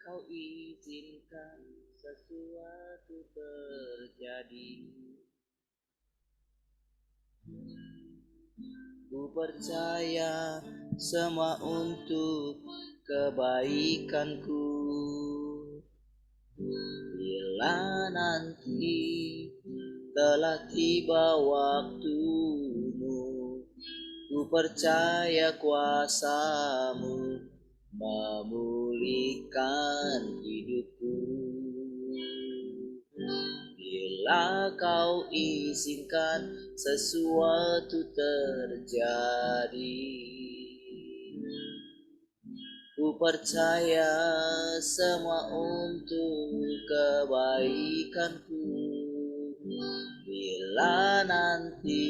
Kau izinkan sesuatu terjadi. Ku percaya semua untuk kebaikanku. Bila nanti telah tiba waktumu, ku percaya kuasamu memulihkan hidupku. Bila kau izinkan sesuatu terjadi, ku percaya semua untuk kebaikanku. Bila nanti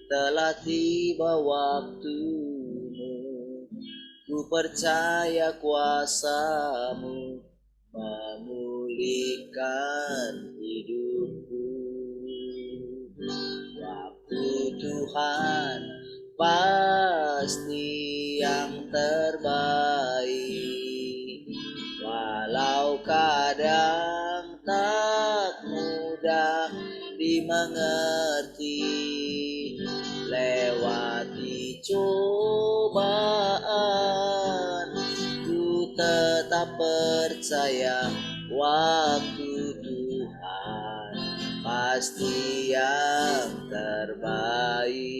telah tiba waktumu, ku percaya kuasamu memulihkan hidupku. Waktu Tuhan pasti yang terbaik, walau kadang tak mudah dimengerti. Lewati cobaan, ku tetap percaya waktu Tuhan pasti yang terbaik.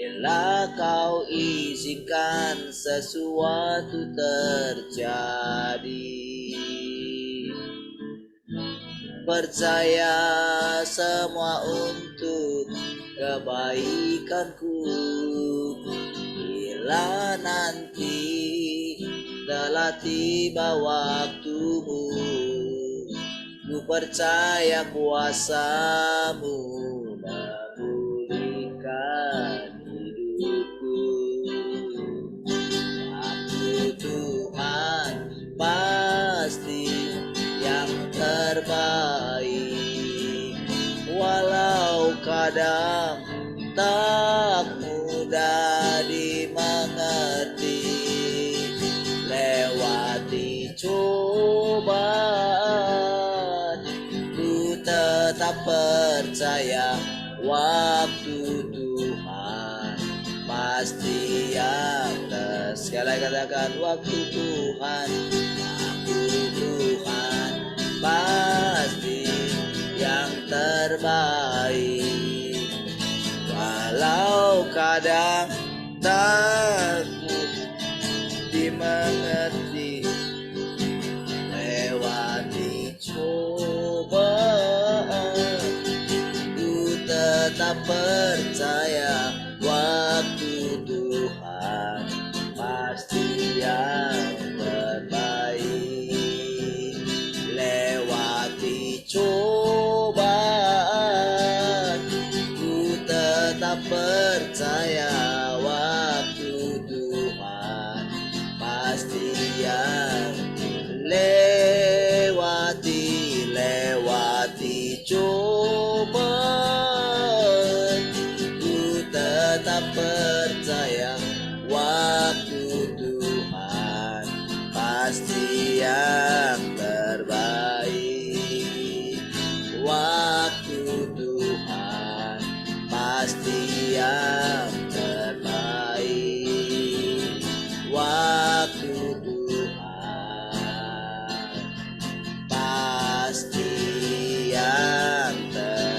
Bila kau izinkan sesuatu terjadi, percaya semua untuk kebaikanku. Bila nanti telah tiba waktumu, ku percaya kuasamu memulihkan hidupku. Waktu Tuhan pasti yang terbaik, walau kadang tak mudah dimengerti. Lewati cobaan, ku tetap percaya waktu Tuhan pasti yang sekali katakan waktu Tuhan pasti yang terbaik, walau kadang tak dimengerti. Lewati cobaan, ku tetap percaya waktu Tuhan pasti yang terbaik. Lewati cobaan, ku tetap percaya waktu Tuhan pasti yang lewati cobaan, ku tetap percaya waktu Tuhan pasti yang terbaik. Waktu Tuhan pasti yang terbaik. Waktu Tuhan pasti yang terbaik.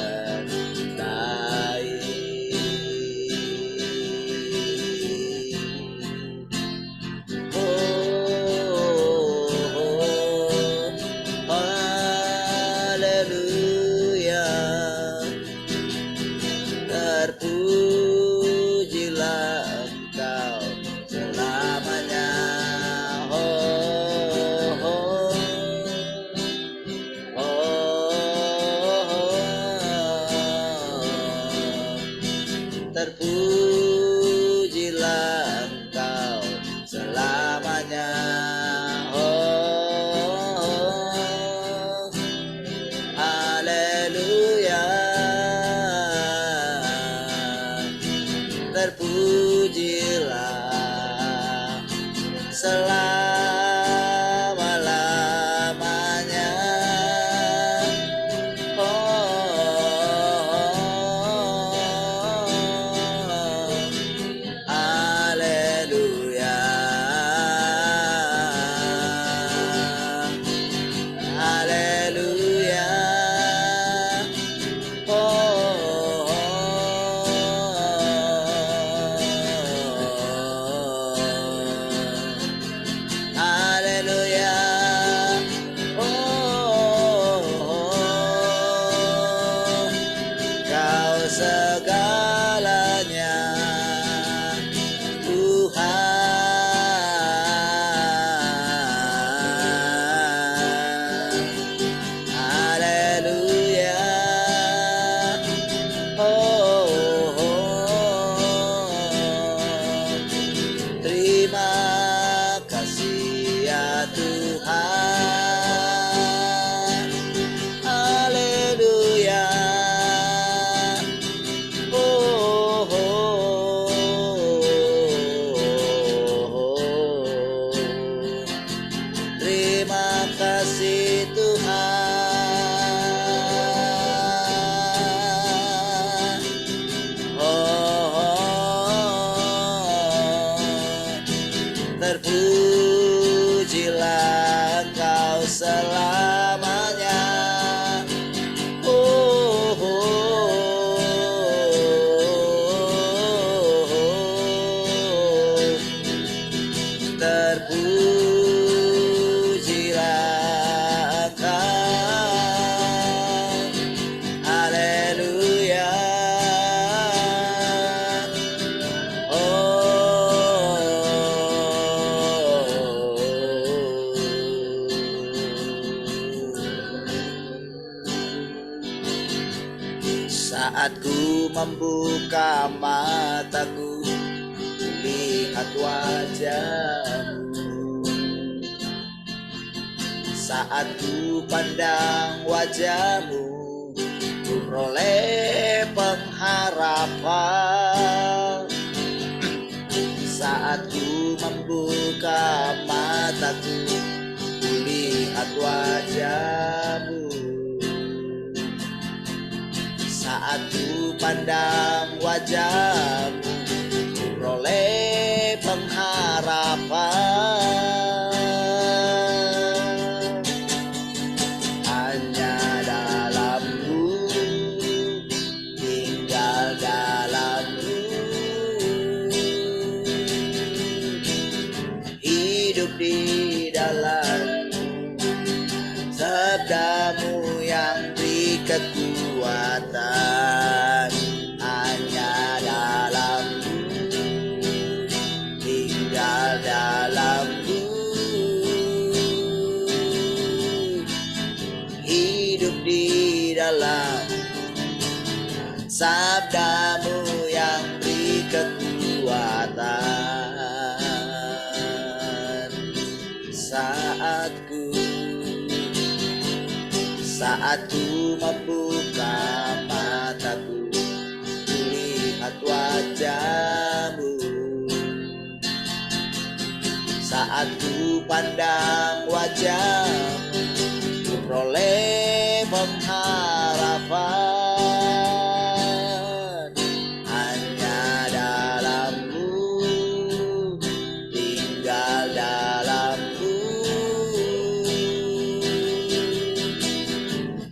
Haleluya, terpujilah Engkau selamanya. Terpujilah Engkau selamanya. Haleluya, terpujilah segalanya, Tuhan. Haleluya. Oh, terima kasih ya Tuhan. Haleluya. Terima kasih Tuhan. Terpujilah Engkau selamanya. Terpujilah Engkau. Haleluya. Saat ku membuka mataku, lihat wajah-Mu. Saat ku pandang wajah-Mu, ku peroleh pengharapan. Saat ku membuka mataku, ku lihat wajah-Mu. Saat ku pandang wajah-Mu, ku peroleh pengharapan. Hanya dalam-Mu, tinggal dalam-Mu, hidup di dalam-Mu. Sabda-Mu yang beri kekuatan. Hanya dalam-Mu, tinggal dalam-Mu, hidup di dalam. Sabda-Mu yang beri kekuatan. Saat ku membuka mataku, lihat wajah-Mu. Saat ku pandang wajah-Mu, ku peroleh pengharapan. Hanya dalam-Mu, tinggal dalam-Mu,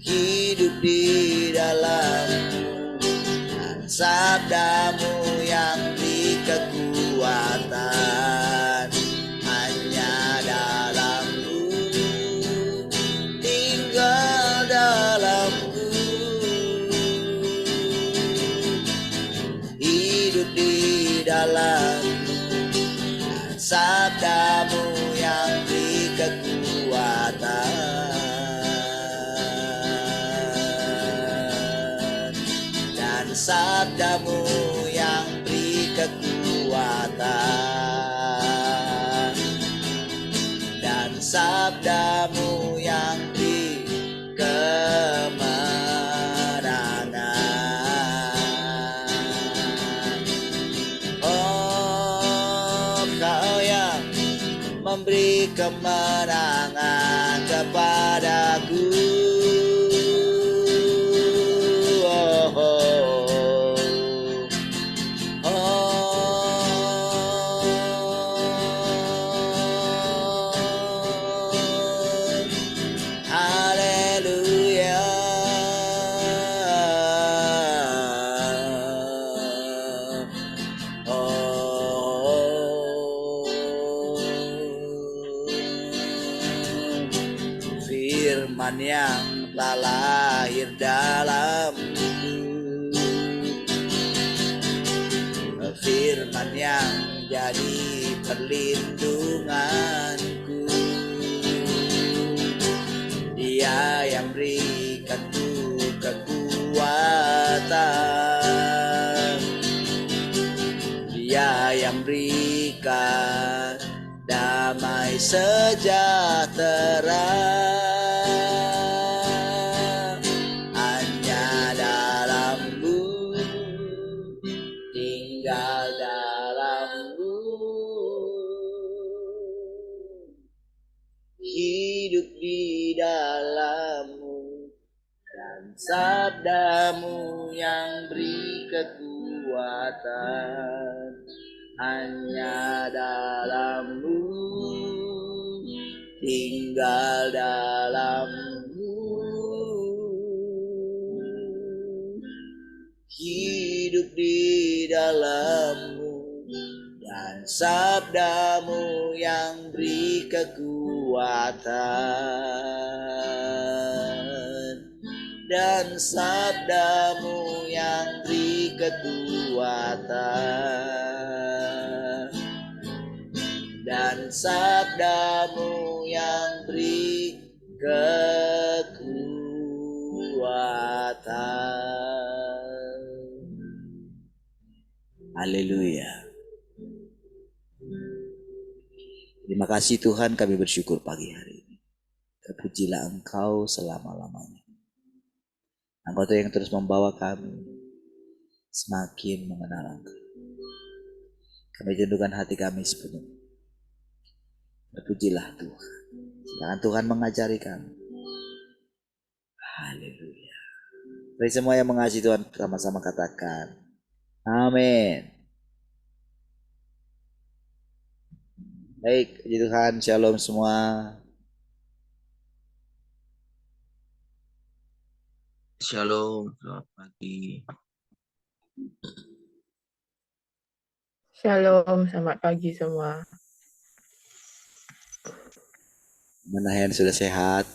hidup di dalam-Mu. Sabda-Mu yang beri kekuatan. Hanya dalam-Mu, tinggal dalam-Mu, hidup di dalam-Mu. Sabda-Mu yang beri kekuatan. Sabda-Mu yang beri kekuatan. Dan sabda-Mu yang beri kemenangan. Oh, Kau yang memberi kemenangan kepadaku. Firman yang telah lahir dalam-Ku, menjadi perlindunganku. Dia yang berikanku kekuatan, Dia yang berikan damai sejahtera. Hanya dalam-Mu, tinggal dalam-Mu, hidup di dalam-Mu, dan sabda-Mu yang beri kekuatan. Hanya dalam-Mu, tinggal dalam-Mu, hidup di dalam-Mu, dan sabda-Mu yang beri kekuatan, dan sabda-Mu yang beri kekuatan, dan sabda-Mu yang beri kekuatan. Haleluya. Terima kasih Tuhan, kami bersyukur pagi hari ini. Terpujilah Engkau selama-lamanya. Engkau yang terus membawa kami semakin mengenal Engkau. Kami tundukkan hati kami sepenuhnya. Terpujilah Tuhan. Silakan Tuhan mengajari kami. Haleluya. Bagi semua yang mengasihi Tuhan, sama-sama katakan amin. Baik, puji Tuhan, shalom semua. Shalom, selamat pagi. Shalom, selamat pagi semua. Mana yang sudah sehat?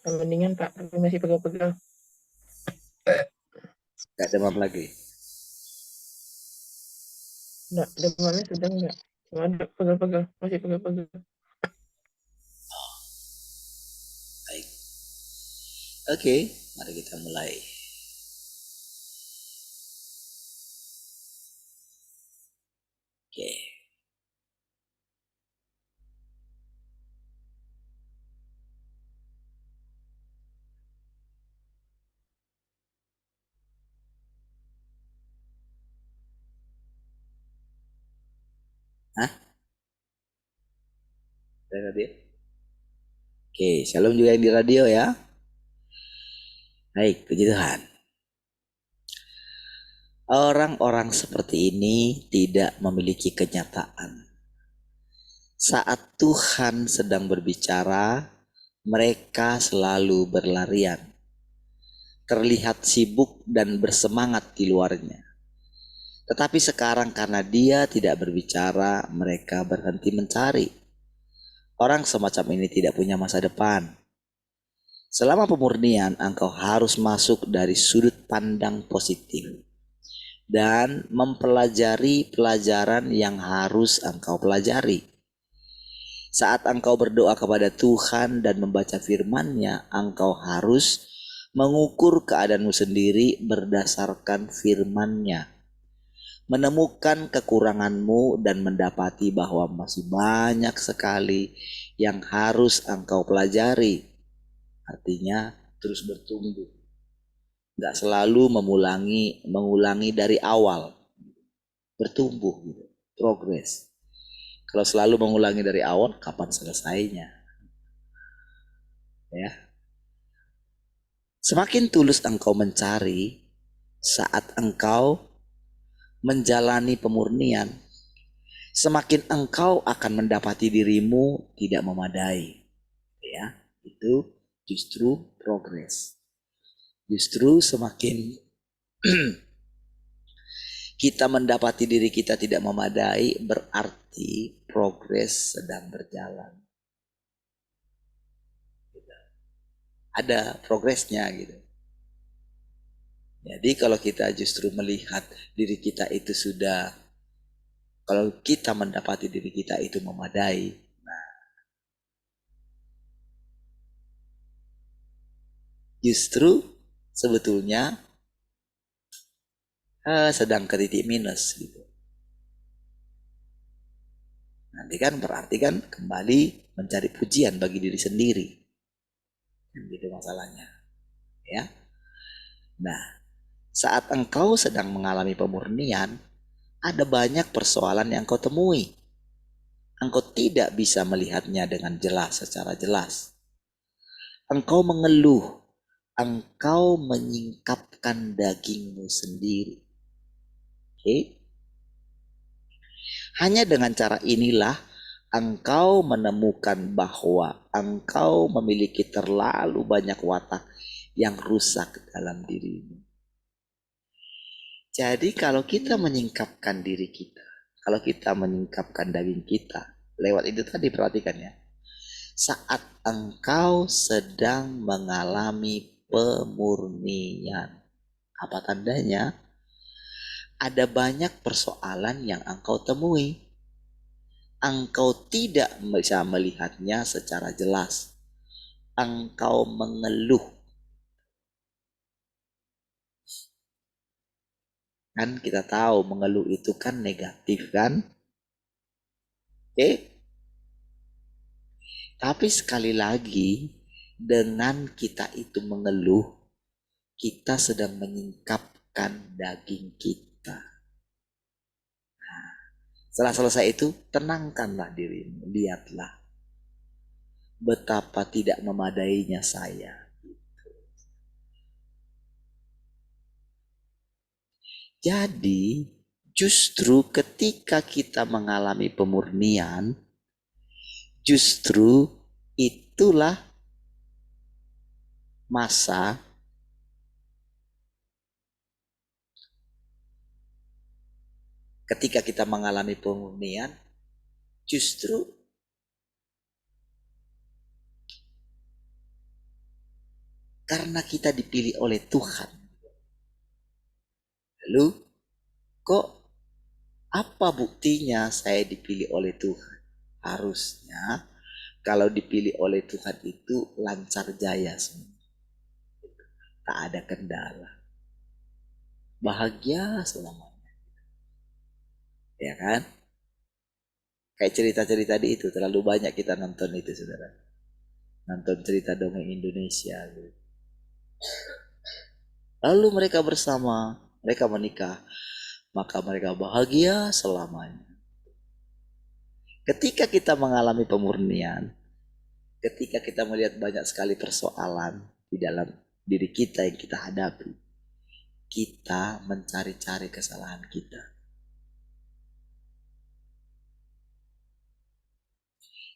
Mendingan Pak, tapi masih pegal-pegal. Gak demam lagi? Enggak, demamnya sedang enggak. Cuma ada pegal-pegal, masih pegal-pegal. Baik. Oke, mari kita mulai. Oke. Hah? Dari radio? Oke, shalom juga yang di radio ya. Baik, puji Tuhan. Orang-orang seperti ini tidak memiliki kenyataan. Saat Tuhan sedang berbicara, mereka selalu berlarian. Terlihat sibuk dan bersemangat di luarnya. Tetapi sekarang karena Dia tidak berbicara, mereka berhenti mencari. Orang semacam ini tidak punya masa depan. Selama pemurnian, engkau harus masuk dari sudut pandang positif dan mempelajari pelajaran yang harus engkau pelajari. Saat engkau berdoa kepada Tuhan dan membaca firman-Nya, engkau harus mengukur keadaanmu sendiri berdasarkan firman-Nya. Menemukan kekuranganmu dan mendapati bahwa masih banyak sekali yang harus engkau pelajari. Artinya terus bertumbuh. Gak selalu mengulangi dari awal. Bertumbuh gitu, progres. Kalau selalu mengulangi dari awal, kapan selesainya? Ya. Semakin tulus engkau mencari, saat engkau menjalani pemurnian, semakin engkau akan mendapati dirimu tidak memadai. Ya, itu justru progres. Justru semakin kita mendapati diri kita tidak memadai, berarti progres sedang berjalan. Ada progresnya gitu. Jadi kalau kita justru melihat diri kita itu sudah, kalau kita mendapati diri kita itu memadai, justru sebetulnya sedang ke titik minus gitu. Nanti kan berarti kan kembali mencari pujian bagi diri sendiri. Gitu masalahnya. Ya. Nah, saat engkau sedang mengalami pemurnian, ada banyak persoalan yang kau temui. Engkau tidak bisa melihatnya dengan jelas, secara jelas. Engkau mengeluh, engkau menyingkapkan dagingmu sendiri. Oke? Hanya dengan cara inilah engkau menemukan bahwa engkau memiliki terlalu banyak watak yang rusak dalam dirimu. Jadi kalau kita menyingkapkan diri kita, kalau kita menyingkapkan daging kita, lewat itu tadi perhatikan ya. Saat engkau sedang mengalami pemurnian, apa tandanya? Ada banyak persoalan yang engkau temui. Engkau tidak bisa melihatnya secara jelas. Engkau mengeluh. Kan kita tahu mengeluh itu kan negatif kan? Oke? Tapi sekali lagi, dengan kita itu mengeluh, kita sedang menyingkapkan daging kita. Setelah selesai itu, tenangkanlah dirimu. Lihatlah betapa tidak memadainya saya. Jadi, justru ketika kita mengalami pemurnian, justru itulah masa ketika kita mengalami pemurnian, justru karena kita dipilih oleh Tuhan. Lalu, kok apa buktinya saya dipilih oleh Tuhan? Harusnya kalau dipilih oleh Tuhan itu lancar jaya semua. Tak ada kendala. Bahagia selamanya. Ya kan? Kayak cerita-cerita di itu, terlalu banyak kita nonton itu, saudara. Nonton cerita dongeng Indonesia. Gitu. Lalu mereka bersama, mereka menikah. Maka mereka bahagia selamanya. Ketika kita mengalami pemurnian, ketika kita melihat banyak sekali persoalan di dalam diri kita yang kita hadapi, kita mencari-cari kesalahan kita.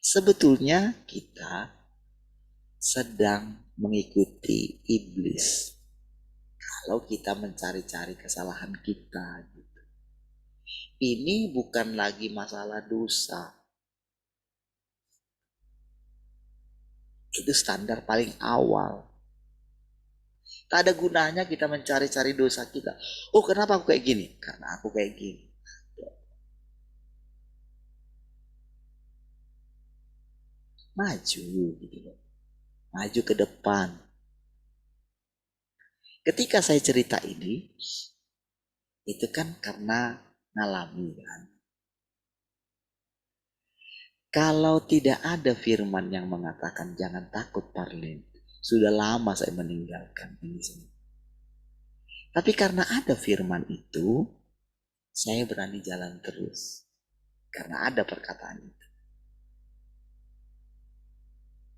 Sebetulnya kita sedang mengikuti iblis. Kalau kita mencari-cari kesalahan kita. Gitu. Ini bukan lagi masalah dosa. Itu standar paling awal. Tak ada gunanya kita mencari-cari dosa kita. Oh, kenapa aku kayak gini? Karena aku kayak gini. Maju gitu loh. Maju ke depan. Ketika saya cerita ini, itu kan karena ngalami kan. Kalau tidak ada firman yang mengatakan jangan takut Parlin, sudah lama saya meninggalkan ini semua. Tapi karena ada firman itu, saya berani jalan terus. Karena ada perkataan itu.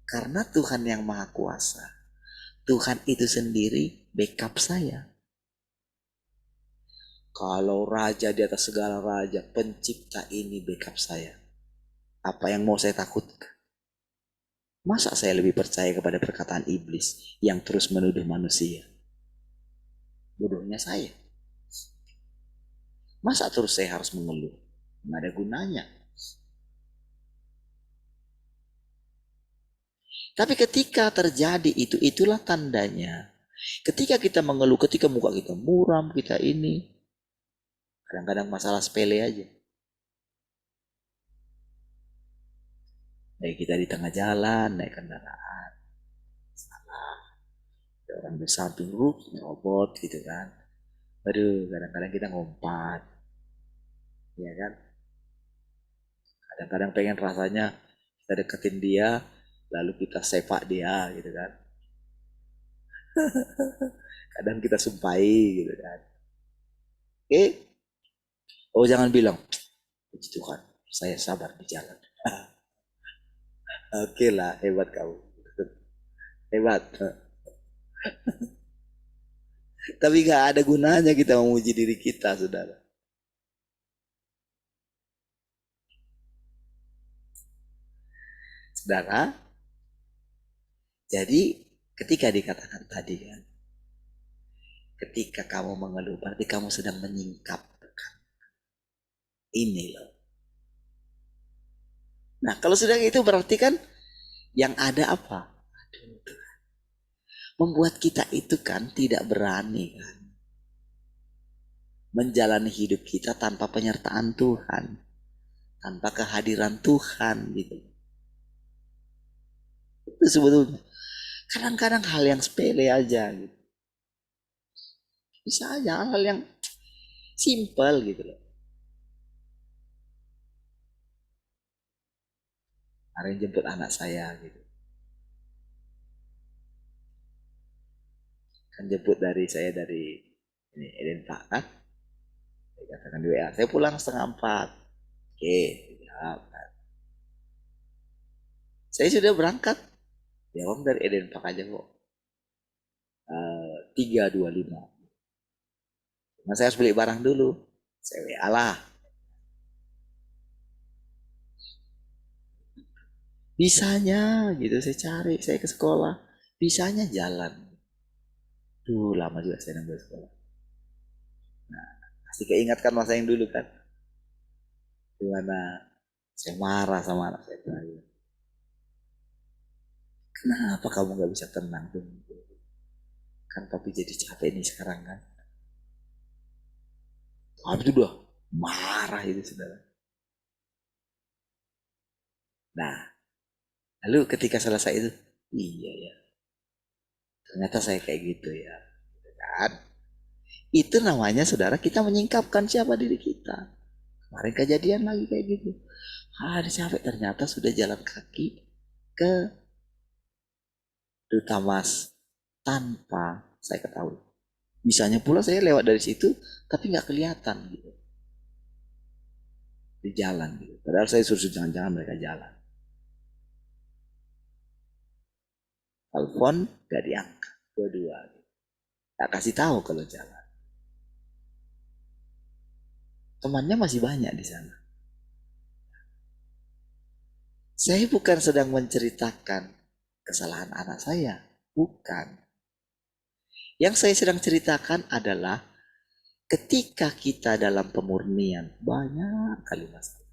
Karena Tuhan yang Maha Kuasa, Tuhan itu sendiri backup saya. Kalau raja di atas segala raja, pencipta ini backup saya. Apa yang mau saya takutkan? Masa saya lebih percaya kepada perkataan iblis yang terus menuduh manusia? Bodohnya saya. Masa terus saya harus mengeluh? Nggak ada gunanya. Tapi ketika terjadi itu, itulah tandanya Ketika kita mengeluh, ketika muka kita muram, kita ini, kadang-kadang masalah sepele aja. Kayak kita di tengah jalan, naik kendaraan, salah. Ada orang di samping nyobot gitu kan. Aduh, kadang-kadang kita ngompat. Ya kan? Kadang-kadang pengen rasanya kita deketin dia, lalu kita sepak dia gitu kan. Kadang kita sumpahi gitu kan. Oke? Oh jangan bilang, puji Tuhan, saya sabar di jalan. Oke lah, hebat kamu. Hebat. Tapi gak ada gunanya kita memuji diri kita, saudara. Saudara, jadi ketika dikatakan tadi kan, ketika kamu mengeluh, berarti kamu sedang menyingkap. Ini loh. Nah kalau sudah itu berarti kan yang ada apa? Membuat kita itu kan tidak berani kan menjalani hidup kita tanpa penyertaan Tuhan, tanpa kehadiran Tuhan gitu. Itu sebetulnya kadang-kadang hal yang sepele aja gitu. Bisa aja hal yang simple gitu loh. Hari ini jemput anak saya gitu. Kan jemput dari saya dari ini Eden Pak kan. Saya katakan di WA, saya pulang 3:30. Oke, siap. Saya sudah berangkat. Ya om dari Eden Park aja kok. 3:25. Nah saya harus beli barang dulu. Saya WA lah. Bisanya gitu saya cari, saya ke sekolah. Bisanya jalan. Duh lama juga saya nunggu sekolah. Nah, pasti keingatkan masa yang dulu kan. Gimana saya marah sama anak saya tadi. Kenapa kamu gak bisa tenang tuh? Kan papi jadi capek nih sekarang kan. Habis itu udah marah itu saudara. Nah, lalu ketika selesai itu, iya ya, ternyata saya kayak gitu ya. Kan? Itu namanya saudara kita menyingkapkan siapa diri kita. Kemarin kejadian lagi kayak gitu. Hari capek ternyata sudah jalan kaki ke Duta Mas tanpa saya ketahui. Bisanya pula saya lewat dari situ tapi nggak kelihatan gitu. Di jalan gitu. Padahal saya suruh jangan-jangan mereka jalan. Telepon gak diangkat. Dua-dua. Gak kasih tahu kalau jalan. Temannya masih banyak di sana. Saya bukan sedang menceritakan kesalahan anak saya. Bukan. Yang saya sedang ceritakan adalah ketika kita dalam pemurnian. Banyak kali masalah.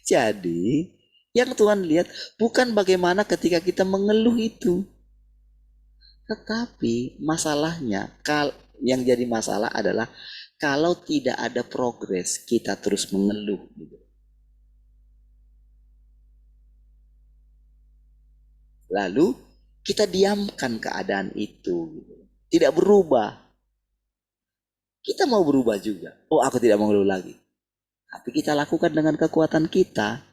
Jadi yang Tuhan lihat bukan bagaimana ketika kita mengeluh itu. Tetapi masalahnya yang jadi masalah adalah kalau tidak ada progres kita terus mengeluh gitu. Lalu kita diamkan keadaan itu gitu. Tidak berubah. Kita mau berubah juga. Oh aku tidak mau mengeluh lagi. Tapi kita lakukan dengan kekuatan kita.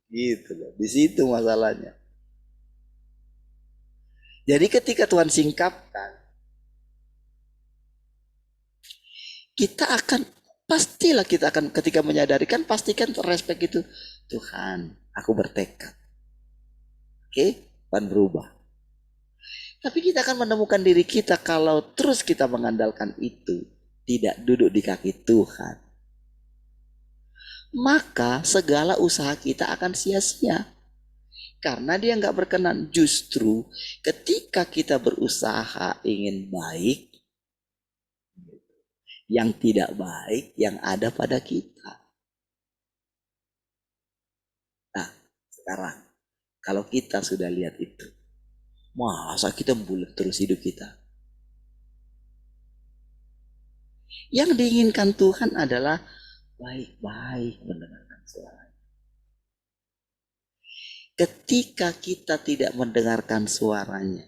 Gitu loh. Di situ masalahnya. Jadi ketika Tuhan singkapkan, kita akan pastilah kita akan ketika menyadari kan pastikan respect itu Tuhan, aku bertekad. Oke, Tuhan berubah. Tapi kita akan menemukan diri kita kalau terus kita mengandalkan itu, tidak duduk di kaki Tuhan. Maka segala usaha kita akan sia-sia. Karena dia nggak berkenan. Justru ketika kita berusaha ingin baik, yang tidak baik yang ada pada kita. Nah, sekarang Kalau kita sudah lihat itu, masa kita bulat terus hidup kita? Yang diinginkan Tuhan adalah baik-baik mendengarkan suara. Ketika kita tidak mendengarkan suaranya,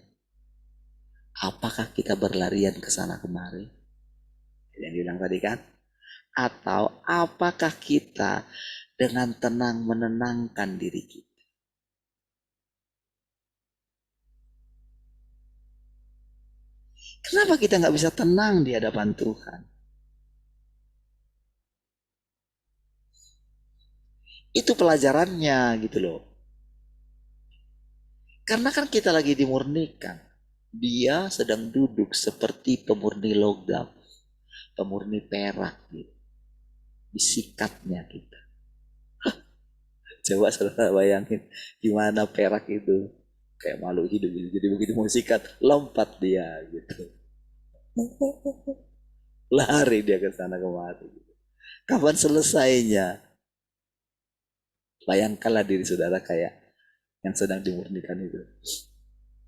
apakah kita berlarian ke sana kemari? Yang bilang tadi kan? Atau apakah kita dengan tenang menenangkan diri kita? Kenapa kita nggak bisa tenang di hadapan Tuhan? Itu pelajarannya gitu loh. Karena kan kita lagi dimurnikan. Dia sedang duduk seperti pemurni logam, pemurni perak gitu. Disikatnya kita. Coba saudara bayangin gimana perak itu. Kayak makhluk hidup gitu. Jadi begitu mau sikat, lompat dia gitu. Lari dia ke sana kemari. Kapan selesainya? Bayangkanlah diri saudara kayak yang sedang dimurnikan itu.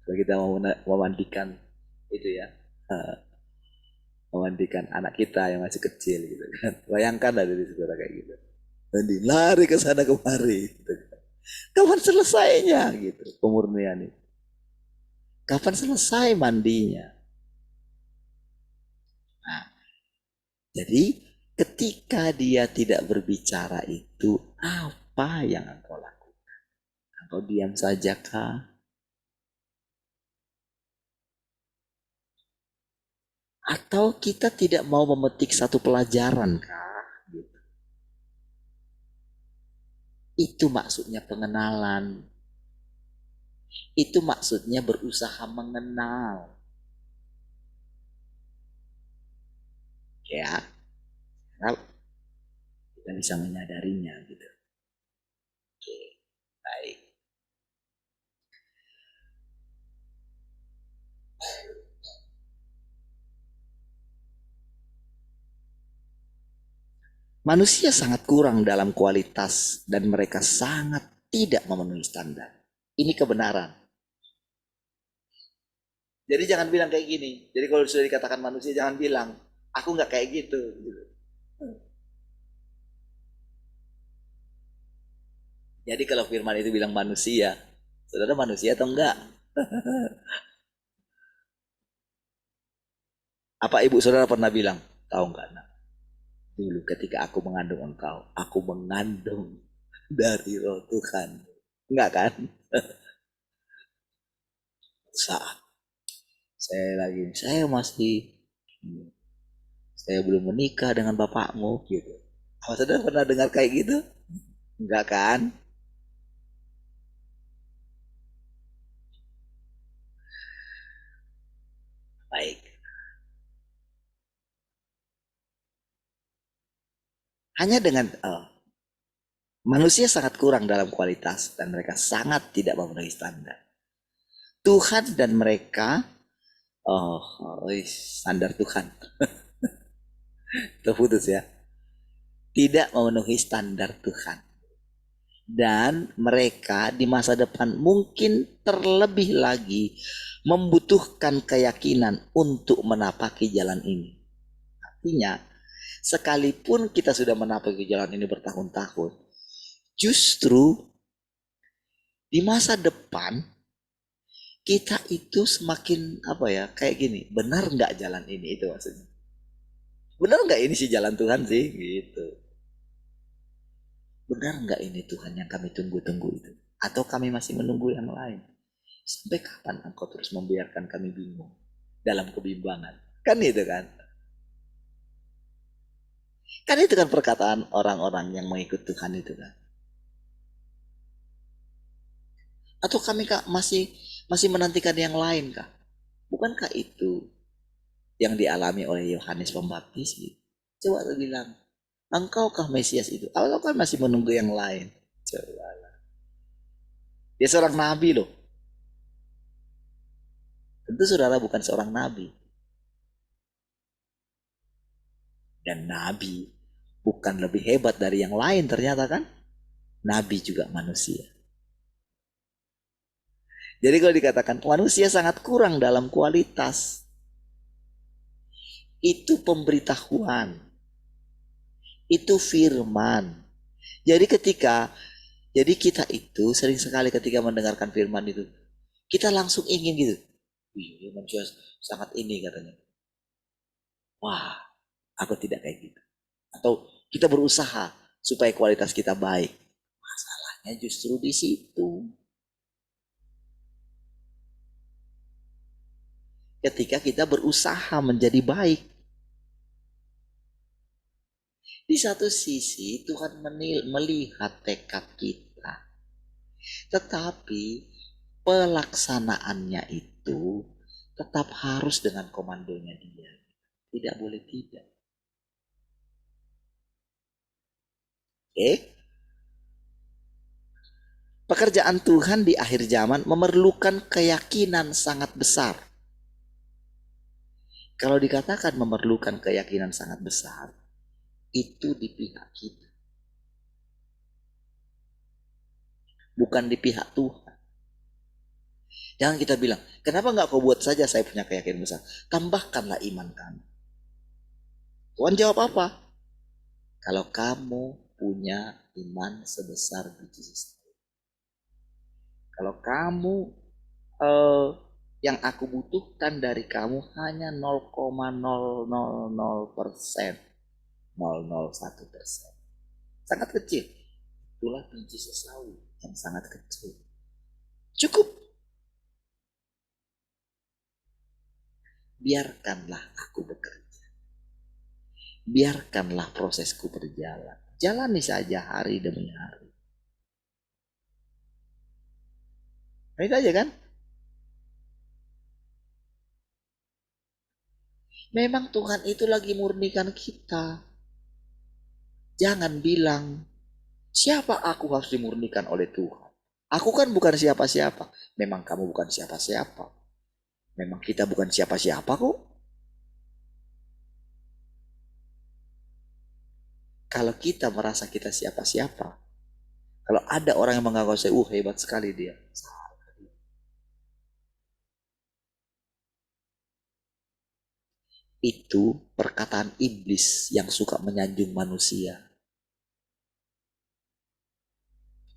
Kalau kita mau memandikan itu ya, memandikan anak kita yang masih kecil gitu kan. Bayangkanlah diri saudara kayak gitu. Mandi, lari ke sana kemari gitu kan. Kapan selesainya gitu pemurnian itu? Kapan selesai mandinya? Nah, jadi ketika dia tidak berbicara itu, apa yang engkau lakukan? Engkau diam saja kah? Atau kita tidak mau memetik satu pelajaran kah? Gitu. Itu maksudnya pengenalan. Itu maksudnya berusaha mengenal. Ya, kalau kita bisa menyadarinya gitu. Oke, baik. Manusia sangat kurang dalam kualitas dan mereka sangat tidak memenuhi standar. Ini kebenaran. Jadi jangan bilang kayak gini. Jadi kalau sudah dikatakan manusia jangan bilang aku nggak kayak gitu. Jadi kalau firman itu bilang manusia, saudara manusia atau enggak? Apa ibu saudara pernah bilang, tahu enggak nak? Dulu ketika aku mengandung engkau, aku mengandung dari roh Tuhan. Enggak kan? Saat saya belum menikah dengan bapakmu gitu. Apa saudara pernah dengar kayak gitu? Enggak kan? Baik. Hanya dengan manusia sangat kurang dalam kualitas dan mereka sangat tidak memenuhi standar. Tuhan dan mereka, standar Tuhan, terputus ya, tidak memenuhi standar Tuhan. Dan mereka di masa depan mungkin terlebih lagi membutuhkan keyakinan untuk menapaki jalan ini. Artinya, sekalipun kita sudah menapaki jalan ini bertahun-tahun, justru di masa depan kita itu semakin kayak gini, benar nggak jalan ini, itu maksudnya. Benar nggak ini sih jalan Tuhan sih gitu. Benar nggak ini Tuhan yang kami tunggu-tunggu itu? Atau kami masih menunggu yang lain? Sampai kapan engkau terus membiarkan kami bingung dalam kebimbangan? Kan itu kan? Kan itu kan perkataan orang-orang yang mengikut Tuhan itu kan? Atau kami masih menantikan yang lain kah? Bukankah itu yang dialami oleh Yohanes Pembaptis gitu? Coba lu bilang, engkaukah Mesias itu? Atau kan masih menunggu yang lain? Coba. Dia seorang nabi loh. Tentu saudara bukan seorang nabi. Dan nabi bukan lebih hebat dari yang lain ternyata kan. Nabi juga manusia. Jadi kalau dikatakan manusia sangat kurang dalam kualitas, itu pemberitahuan, itu firman. Jadi jadi kita itu sering sekali ketika mendengarkan firman itu, kita langsung ingin gitu. Wih, manusia sangat ini katanya. Wah, aku tidak kayak gitu. Atau kita berusaha supaya kualitas kita baik. Masalahnya justru di situ. Ketika kita berusaha menjadi baik. Di satu sisi Tuhan melihat tekad kita. Tetapi pelaksanaannya itu tetap harus dengan komandonya dia. Tidak boleh tidak. Oke? Pekerjaan Tuhan di akhir zaman memerlukan keyakinan sangat besar. Kalau dikatakan memerlukan keyakinan sangat besar, itu di pihak kita. Bukan di pihak Tuhan. Jangan kita bilang, kenapa nggak kau buat saja saya punya keyakinan besar? Tambahkanlah iman kamu. Tuhan jawab apa? Kalau kamu punya iman sebesar biji sesame. Kalau kamu yang aku butuhkan dari kamu hanya 0,000%, 001%. Sangat kecil. Itulah biji sesawi yang sangat kecil. Cukup. Biarkanlah aku bekerja. Biarkanlah prosesku berjalan. Jalani saja hari demi hari. Nah, itu aja kan? Memang Tuhan itu lagi murnikan kita. Jangan bilang, siapa aku harus dimurnikan oleh Tuhan? Aku kan bukan siapa-siapa. Memang kamu bukan siapa-siapa. Memang kita bukan siapa-siapa kok. Kalau kita merasa kita siapa-siapa, kalau ada orang yang menganggap saya, hebat sekali dia. Itu perkataan iblis yang suka menyanjung manusia.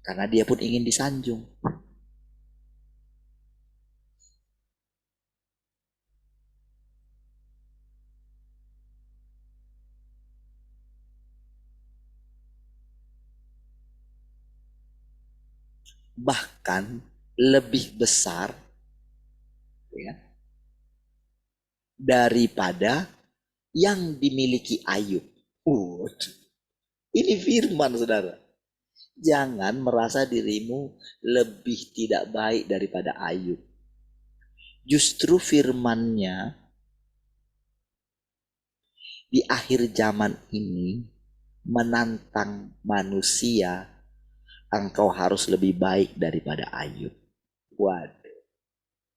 Karena dia pun ingin disanjung. Bahkan lebih besar ya, daripada yang dimiliki Ayub. Ini firman saudara. Jangan merasa dirimu lebih tidak baik daripada Ayub. Justru firmannya di akhir zaman ini menantang manusia, engkau harus lebih baik daripada Ayub. Waduh.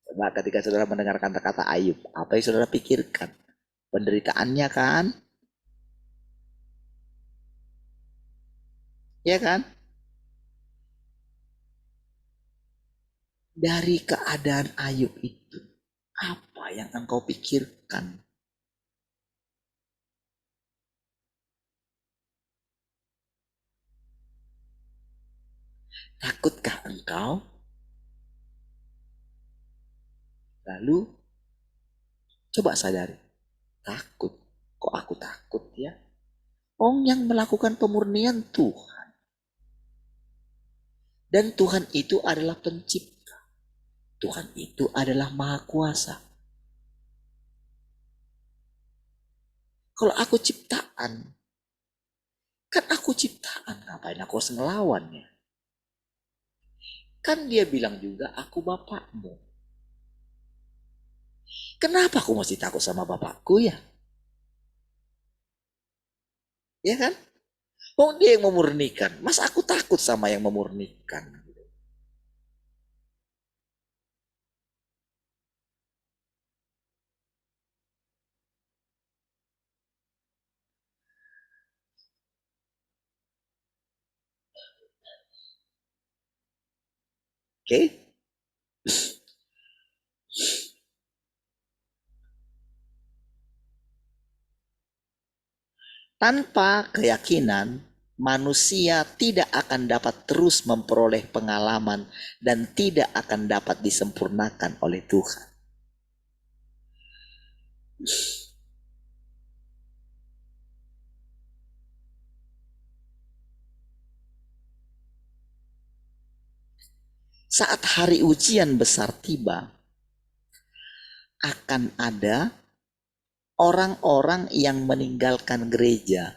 Coba ketika saudara mendengarkan kata Ayub, apa yang saudara pikirkan? Penderitaannya kan? Ya kan? Dari keadaan Ayub itu, apa yang engkau pikirkan? Takutkah engkau? Lalu coba sadari, takut. Kok aku takut ya? Yang melakukan pemurnian Tuhan. Dan Tuhan itu adalah pencipta. Tuhan itu adalah maha kuasa. Kalau aku ciptaan, kan aku ciptaan, ngapain aku harus ngelawannya? Kan dia bilang juga, aku bapakmu. Kenapa aku mesti takut sama bapakku ya? Ya kan? Dia yang memurnikan. Mas aku takut sama yang memurnikan. Oke? Tanpa keyakinan, manusia tidak akan dapat terus memperoleh pengalaman dan tidak akan dapat disempurnakan oleh Tuhan. Saat hari ujian besar tiba, akan ada orang-orang yang meninggalkan gereja.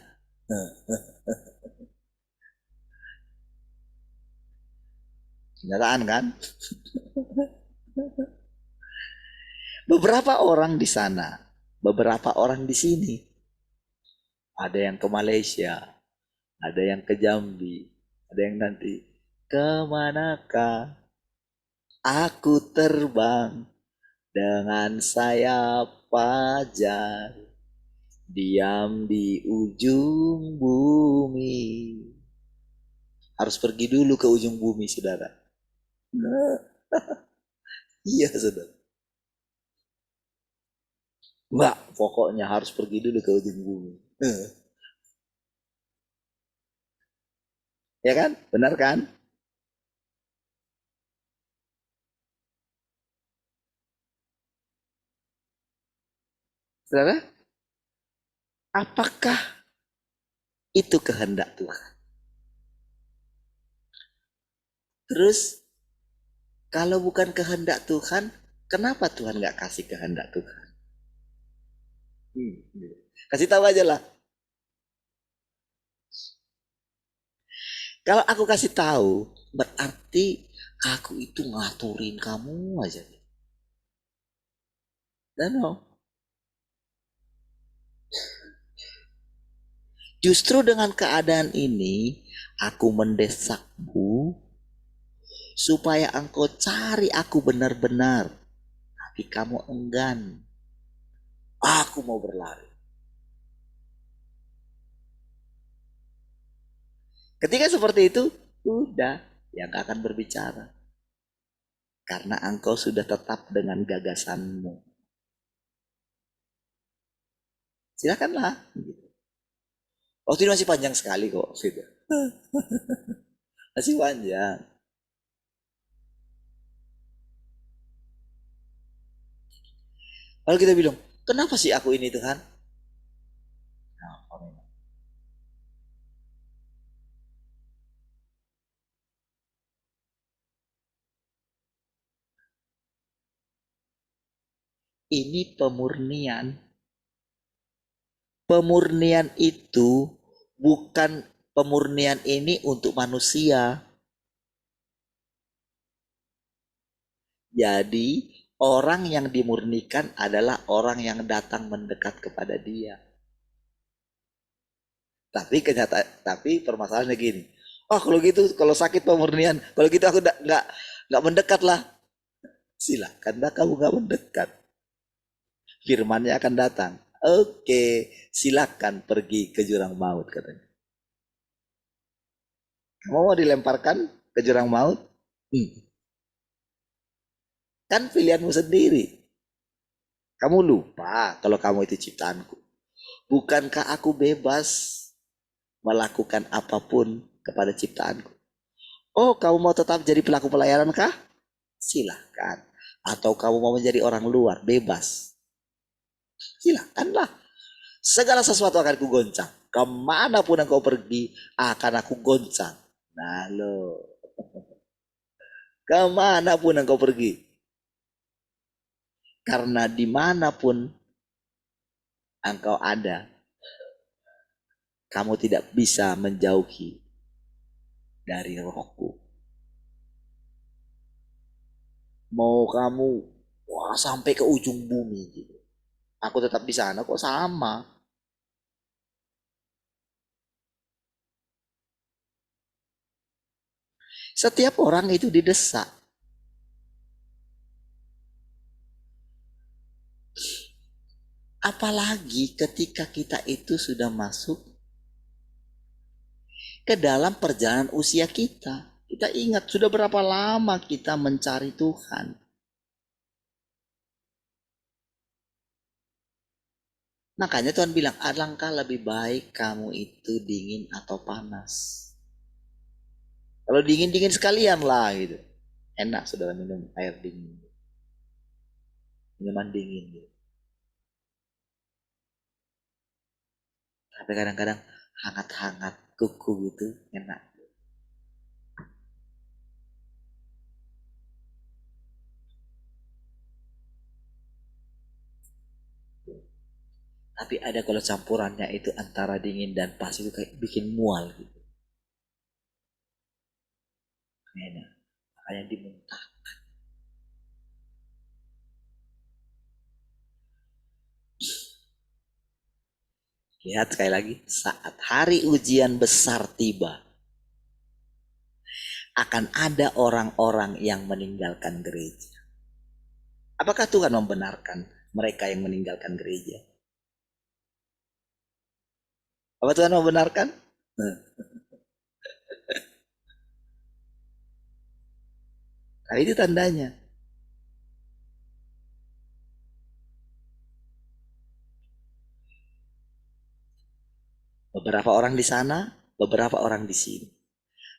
Kenyataan kan? Beberapa orang di sana, beberapa orang di sini. Ada yang ke Malaysia, ada yang ke Jambi, ada yang nanti. Kemanakah aku terbang dengan sayap fajar, diam di ujung bumi. Harus pergi dulu ke ujung bumi, saudara. Iya, saudara. Mbak, pokoknya harus pergi dulu ke ujung bumi. Ya kan? Benar kan? Saudara, apakah itu kehendak Tuhan? Terus, kalau bukan kehendak Tuhan, kenapa Tuhan nggak kasih kehendak Tuhan? Kasih tahu aja lah. Kalau aku kasih tahu, berarti aku itu ngaturin kamu aja. Dan no. Justru dengan keadaan ini, aku mendesakmu supaya engkau cari aku benar-benar. Tapi kamu enggan. Aku mau berlari. Ketika seperti itu, udah yang akan berbicara. Karena engkau sudah tetap dengan gagasanmu. Silakanlah. Waktu ini masih panjang sekali kok. Masih panjang. Lalu kita bilang, kenapa sih aku ini Tuhan? Ini pemurnian. Pemurnian itu bukan pemurnian ini untuk manusia. Jadi orang yang dimurnikan adalah orang yang datang mendekat kepada dia. Tapi permasalahannya gini. Oh kalau gitu, kalau sakit pemurnian, kalau gitu aku nggak mendekat lah. Silakan dah kamu nggak mendekat. Firmannya akan datang. Oke, silakan pergi ke jurang maut katanya. Kamu mau dilemparkan ke jurang maut? Kan pilihanmu sendiri. Kamu lupa kalau kamu itu ciptaanku. Bukankah aku bebas melakukan apapun kepada ciptaanku? Oh, kamu mau tetap jadi pelaku pelayanan kah? Silahkan. Atau kamu mau menjadi orang luar, bebas. Silahkanlah. Segala sesuatu akan kugoncang. Kemanapun engkau pergi, akan aku goncang. Nah lo. Kemanapun engkau pergi. Karena dimanapun engkau ada, kamu tidak bisa menjauhi dari rohku. Mau kamu sampai ke ujung bumi gitu. Aku tetap di sana kok sama. Setiap orang itu didesak. Apalagi ketika kita itu sudah masuk ke dalam perjalanan usia kita. Kita ingat sudah berapa lama kita mencari Tuhan. Makanya Tuhan bilang, alangkah lebih baik kamu itu dingin atau panas. Kalau dingin-dingin sekalian lah gitu. Enak saudara minum air dingin. Minuman dingin gitu. Tapi kadang-kadang hangat-hangat kuku gitu enak. Tapi ada kalau campurannya itu antara dingin dan pas itu kayak bikin mual gitu. Enak. Makanya dimuntah. Lihat sekali lagi, saat hari ujian besar tiba, akan ada orang-orang yang meninggalkan gereja. Apakah Tuhan membenarkan mereka yang meninggalkan gereja? Apa Tuhan membenarkan? Nah, itu tandanya. Beberapa orang di sana, beberapa orang di sini.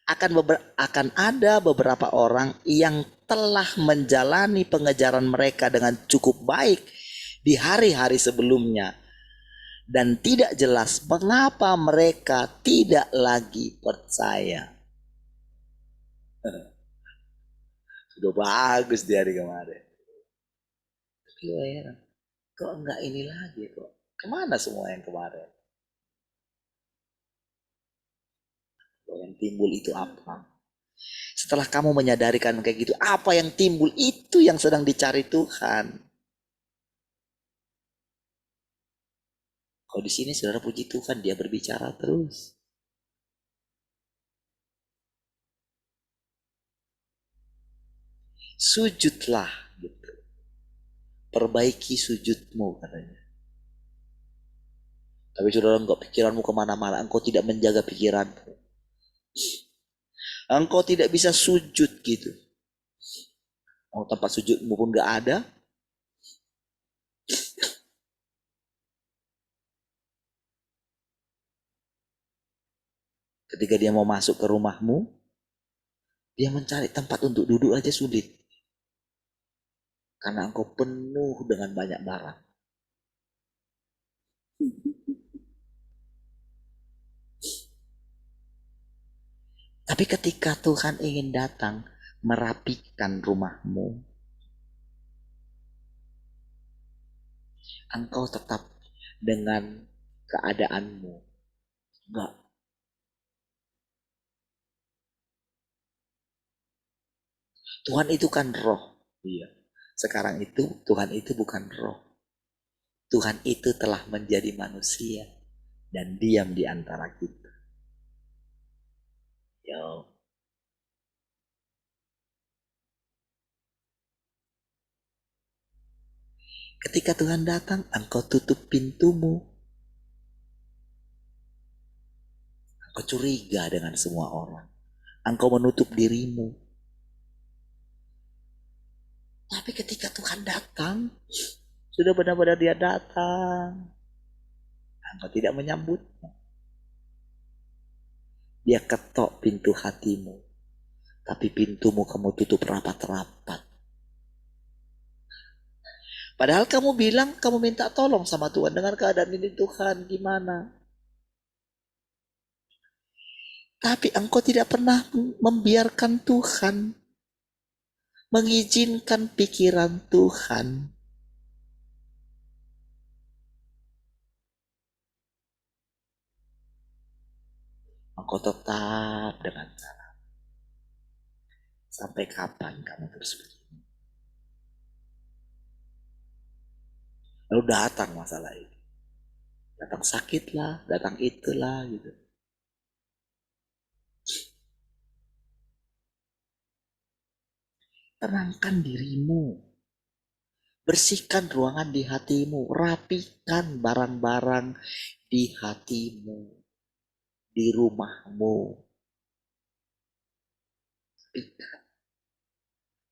Akan ada beberapa orang yang telah menjalani pengejaran mereka dengan cukup baik di hari-hari sebelumnya. Dan tidak jelas mengapa mereka tidak lagi percaya. Sudah bagus di hari kemarin. Tapi heran, kok enggak ini lagi kok? Kemana semua yang kemarin? Yang timbul itu apa? Setelah kamu menyadarikan kayak gitu, apa yang timbul itu yang sedang dicari Tuhan. Kalau di sini saudara puji Tuhan, dia berbicara terus. Sujudlah gitu. Perbaiki sujudmu katanya. Tapi saudara enggak, pikiranmu kemana-mana, engkau tidak menjaga pikiranmu. Engkau tidak bisa sujud gitu. Oh, tempat sujudmu pun gak ada. Ketika dia mau masuk ke rumahmu, dia mencari tempat untuk duduk aja sulit. Karena engkau penuh dengan banyak barang. Tapi ketika Tuhan ingin datang merapikan rumahmu, engkau tetap dengan keadaanmu. Enggak. Tuhan itu kan roh. Iya. Sekarang itu Tuhan itu bukan roh. Tuhan itu telah menjadi manusia dan diam di antara kita. Yo. Ketika Tuhan datang, engkau tutup pintumu. Engkau curiga dengan semua orang. Engkau menutup dirimu. Tapi ketika Tuhan datang, sudah benar-benar dia datang, engkau tidak menyambutnya. Dia ketok pintu hatimu, tapi pintumu kamu tutup rapat-rapat. Padahal kamu bilang kamu minta tolong sama Tuhan dengan keadaan ini, Tuhan gimana? Tapi engkau tidak pernah membiarkan Tuhan, mengizinkan pikiran Tuhan. Engkau tetap dengan cara. Sampai kapan kamu terus begini? Lalu datang masalah ini. Datang sakit lah, datang itulah gitu. Tenangkan dirimu. Bersihkan ruangan di hatimu. Rapikan barang-barang di hatimu. Di rumahmu.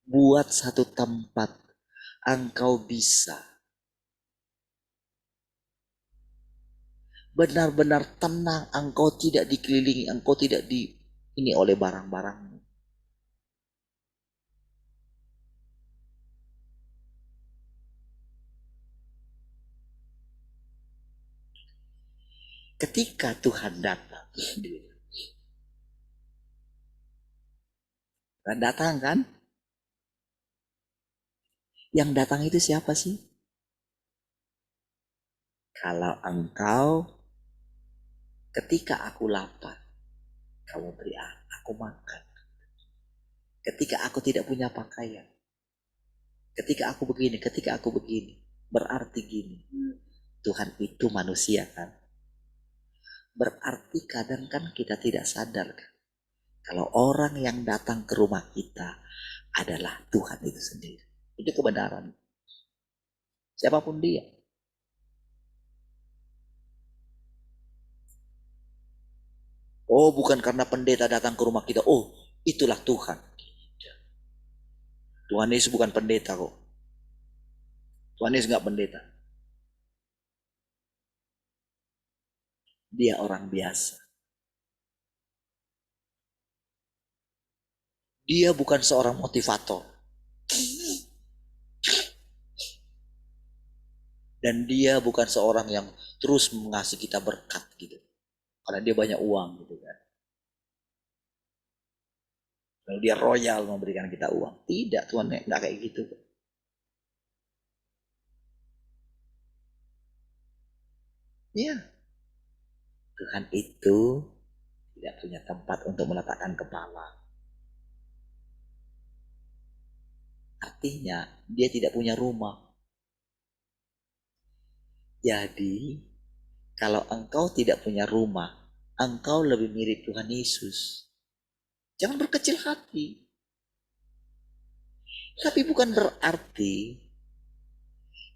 Buat satu tempat engkau bisa benar-benar tenang, engkau tidak dikelilingi, engkau tidak ini oleh barang-barangmu. Ketika Tuhan datang, kan? Yang datang itu siapa sih? Kalau engkau, ketika aku lapar, kamu beri aku makan. Ketika aku tidak punya pakaian, ketika aku begini, berarti gini, Tuhan itu manusia kan? Berarti kadang kan kita tidak sadar kan? Kalau orang yang datang ke rumah kita adalah Tuhan itu sendiri. Itu kebenaran. Siapapun dia. Oh, bukan karena pendeta datang ke rumah kita. Oh, itulah Tuhan. Tuhan Yesus bukan pendeta kok. Tuhan Yesus nggak pendeta. Dia orang biasa. Dia bukan seorang motivator. Dan dia bukan seorang yang terus mengasih kita berkat gitu. Karena dia banyak uang gitu kan. Lalu dia royal memberikan kita uang. Tidak, Tuhan nggak kayak gitu. Iya. Tuhan itu tidak punya tempat untuk meletakkan kepala. Artinya dia tidak punya rumah. Jadi kalau engkau tidak punya rumah, engkau lebih mirip Tuhan Yesus. Jangan berkecil hati. Tapi bukan berarti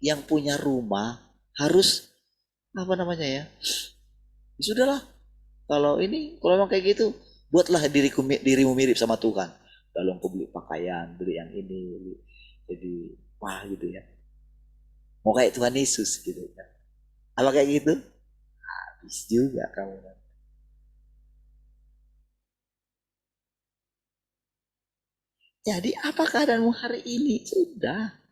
yang punya rumah harus apa namanya ya. Sudahlah. Kalau memang kayak gitu, buatlah dirimu mirip sama Tuhan. Lalu engkau beli pakaian, beli yang ini, jadi wah gitu ya. Mau kayak Tuhan Yesus gitu ya. Apa kayak gitu? Habis juga kamu. Jadi apa keadaanmu hari ini? Sudah.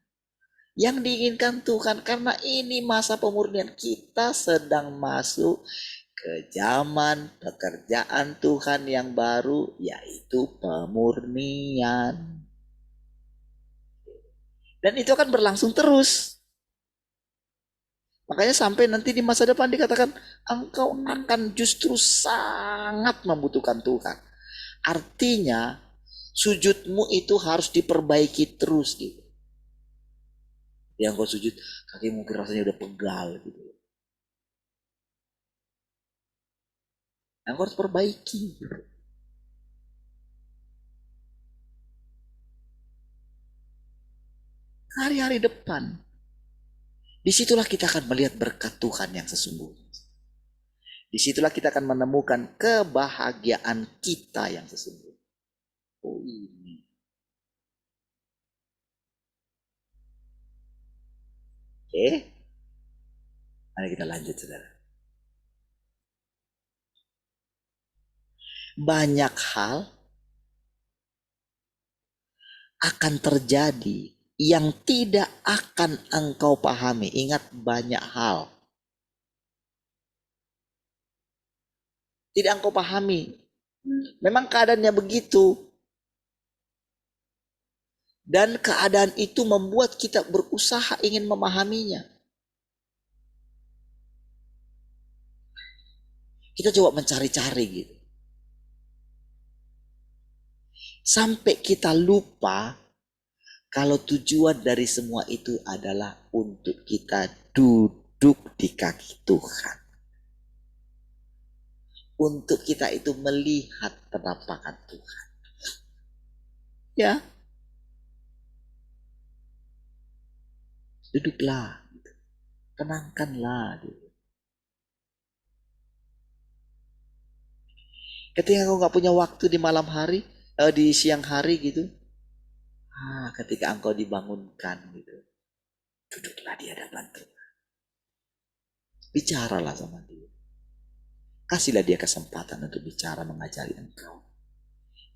Yang diinginkan Tuhan karena ini masa pemurnian, kita sedang masuk ke zaman pekerjaan Tuhan yang baru, yaitu pemurnian. Dan itu akan berlangsung terus. Makanya sampai nanti di masa depan dikatakan engkau akan justru sangat membutuhkan Tuhan. Artinya sujudmu itu harus diperbaiki terus gitu. Yang kau sujud kaki mungkin rasanya udah pegal gitu. Yang kau harus perbaiki gitu. Hari-hari depan. Disitulah kita akan melihat berkat Tuhan yang sesungguhnya. Disitulah kita akan menemukan kebahagiaan kita yang sesungguhnya. Oh ini. Oke. Mari kita lanjut saudara. Banyak hal akan terjadi yang tidak akan engkau pahami. Ingat, banyak hal. Tidak engkau pahami. Memang keadaannya begitu. Dan keadaan itu membuat kita berusaha ingin memahaminya. Kita coba mencari-cari gitu. Sampai kita lupa kalau tujuan dari semua itu adalah untuk kita duduk di kaki Tuhan. Untuk kita itu melihat penampakan Tuhan. Ya. Duduklah. Tenangkanlah. Ketika engkau gak punya waktu di malam hari, di siang hari gitu. Ketika engkau dibangunkan gitu. Duduklah di hadapan Tuhan. Bicaralah sama dia. Kasihlah dia kesempatan untuk bicara mengajari engkau.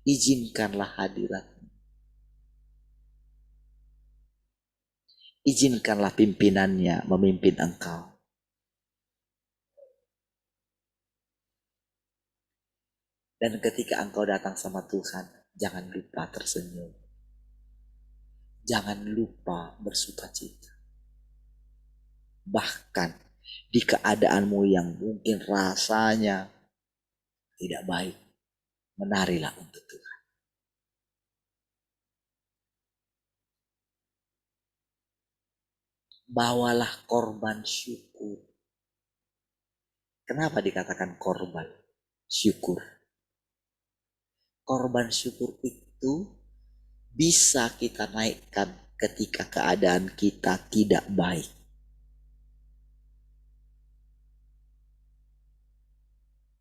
Izinkanlah hadirat. Izinkanlah pimpinannya memimpin engkau. Dan ketika engkau datang sama Tuhan, jangan lupa tersenyum. Jangan lupa bersukacita. Bahkan di keadaanmu yang mungkin rasanya tidak baik, menarilah untuk Tuhan. Bawalah korban syukur. Kenapa dikatakan korban syukur? Korban syukur itu bisa kita naikkan ketika keadaan kita tidak baik.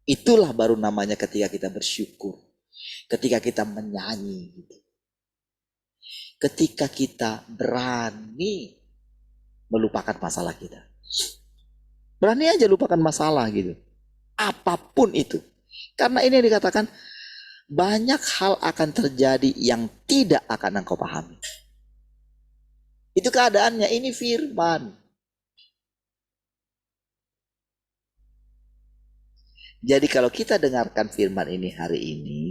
Itulah baru namanya ketika kita bersyukur. Ketika kita menyanyi gitu. Ketika kita berani melupakan masalah kita. Berani aja lupakan masalah gitu. Apapun itu. Karena ini yang dikatakan banyak hal akan terjadi yang tidak akan engkau pahami. Itu keadaannya, ini firman. Jadi kalau kita dengarkan firman ini hari ini,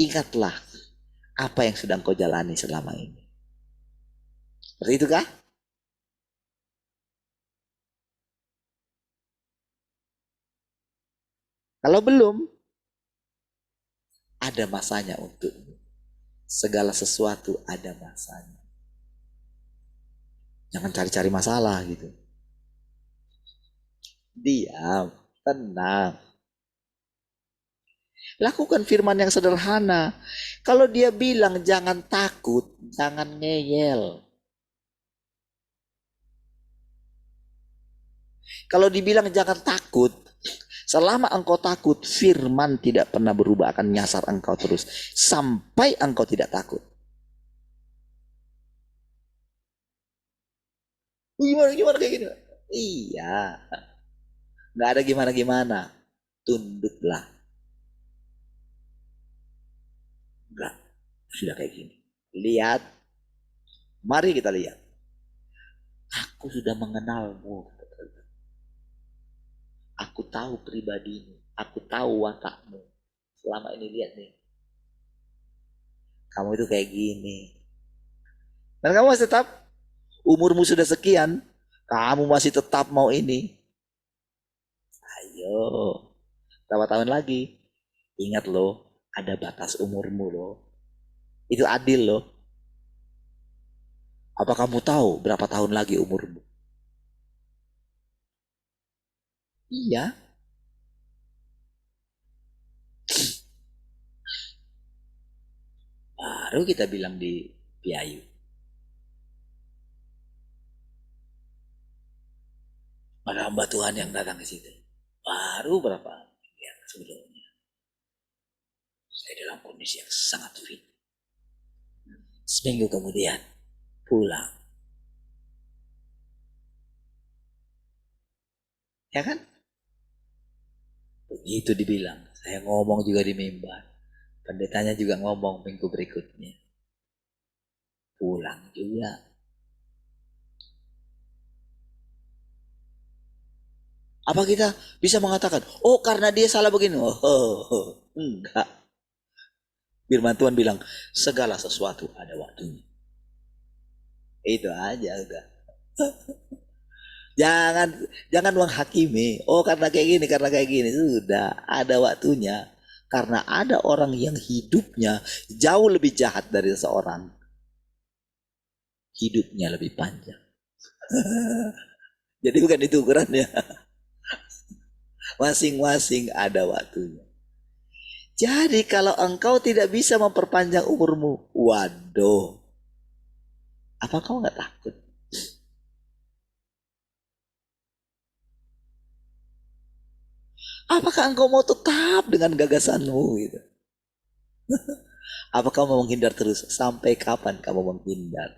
ingatlah apa yang sedang kau jalani selama ini. Seperti itu kah? Kalau belum, ada masanya untukmu. Segala sesuatu ada masanya. Jangan cari-cari masalah gitu. Diam, tenang. Lakukan firman yang sederhana. Kalau dia bilang jangan takut, jangan ngeyel. Kalau dibilang jangan takut, selama engkau takut, firman tidak pernah berubah, akan nyasar engkau terus. Sampai engkau tidak takut. Gimana kayak gini? Iya. Gak ada gimana-gimana. Tunduklah. Enggak. Sudah kayak gini. Lihat. Mari kita lihat. Aku sudah mengenalmu. Aku tahu pribadimu. Aku tahu watakmu. Selama ini lihat nih. Kamu itu kayak gini. Dan kamu masih tetap. Umurmu sudah sekian. Kamu masih tetap mau ini. Ayo. Berapa tahun lagi? Ingat loh. Ada batas umurmu loh. Itu adil loh. Apa kamu tahu berapa tahun lagi umurmu? Iya. Baru kita bilang di Piayu. Ada hamba Tuhan yang datang ke situ. Baru berapa yang sebelumnya. Saya dalam kondisi yang sangat fit. Seminggu kemudian pulang. Ya kan? Begitu dibilang. Saya ngomong juga di mimbar. Pendetanya juga ngomong minggu berikutnya. Pulang juga. Apa kita bisa mengatakan, oh karena dia salah begini? Enggak. Firman Tuhan bilang, segala sesuatu ada waktunya. Itu aja udah. Jangan menghakimi. Oh karena kayak gini. Sudah ada waktunya. Karena ada orang yang hidupnya jauh lebih jahat dari seseorang. Hidupnya lebih panjang. Jadi bukan itu ukurannya. Masing-masing ada waktunya. Jadi kalau engkau tidak bisa memperpanjang umurmu, waduh. Apa kau gak takut? Apakah engkau mau tetap dengan gagasanmu gitu? Apakah mau menghindar terus? Sampai kapan kamu menghindar?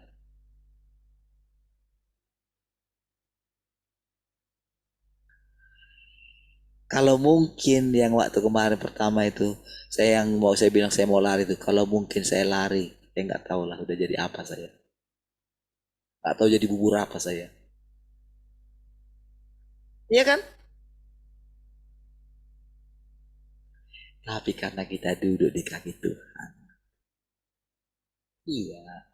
Kalau mungkin yang waktu kemarin pertama itu, saya bilang saya mau lari itu. Kalau mungkin saya lari, saya nggak tahu lah udah jadi apa saya. Nggak tahu jadi bubur apa saya. Iya kan? Tapi karena kita duduk di kaki Tuhan. Iya.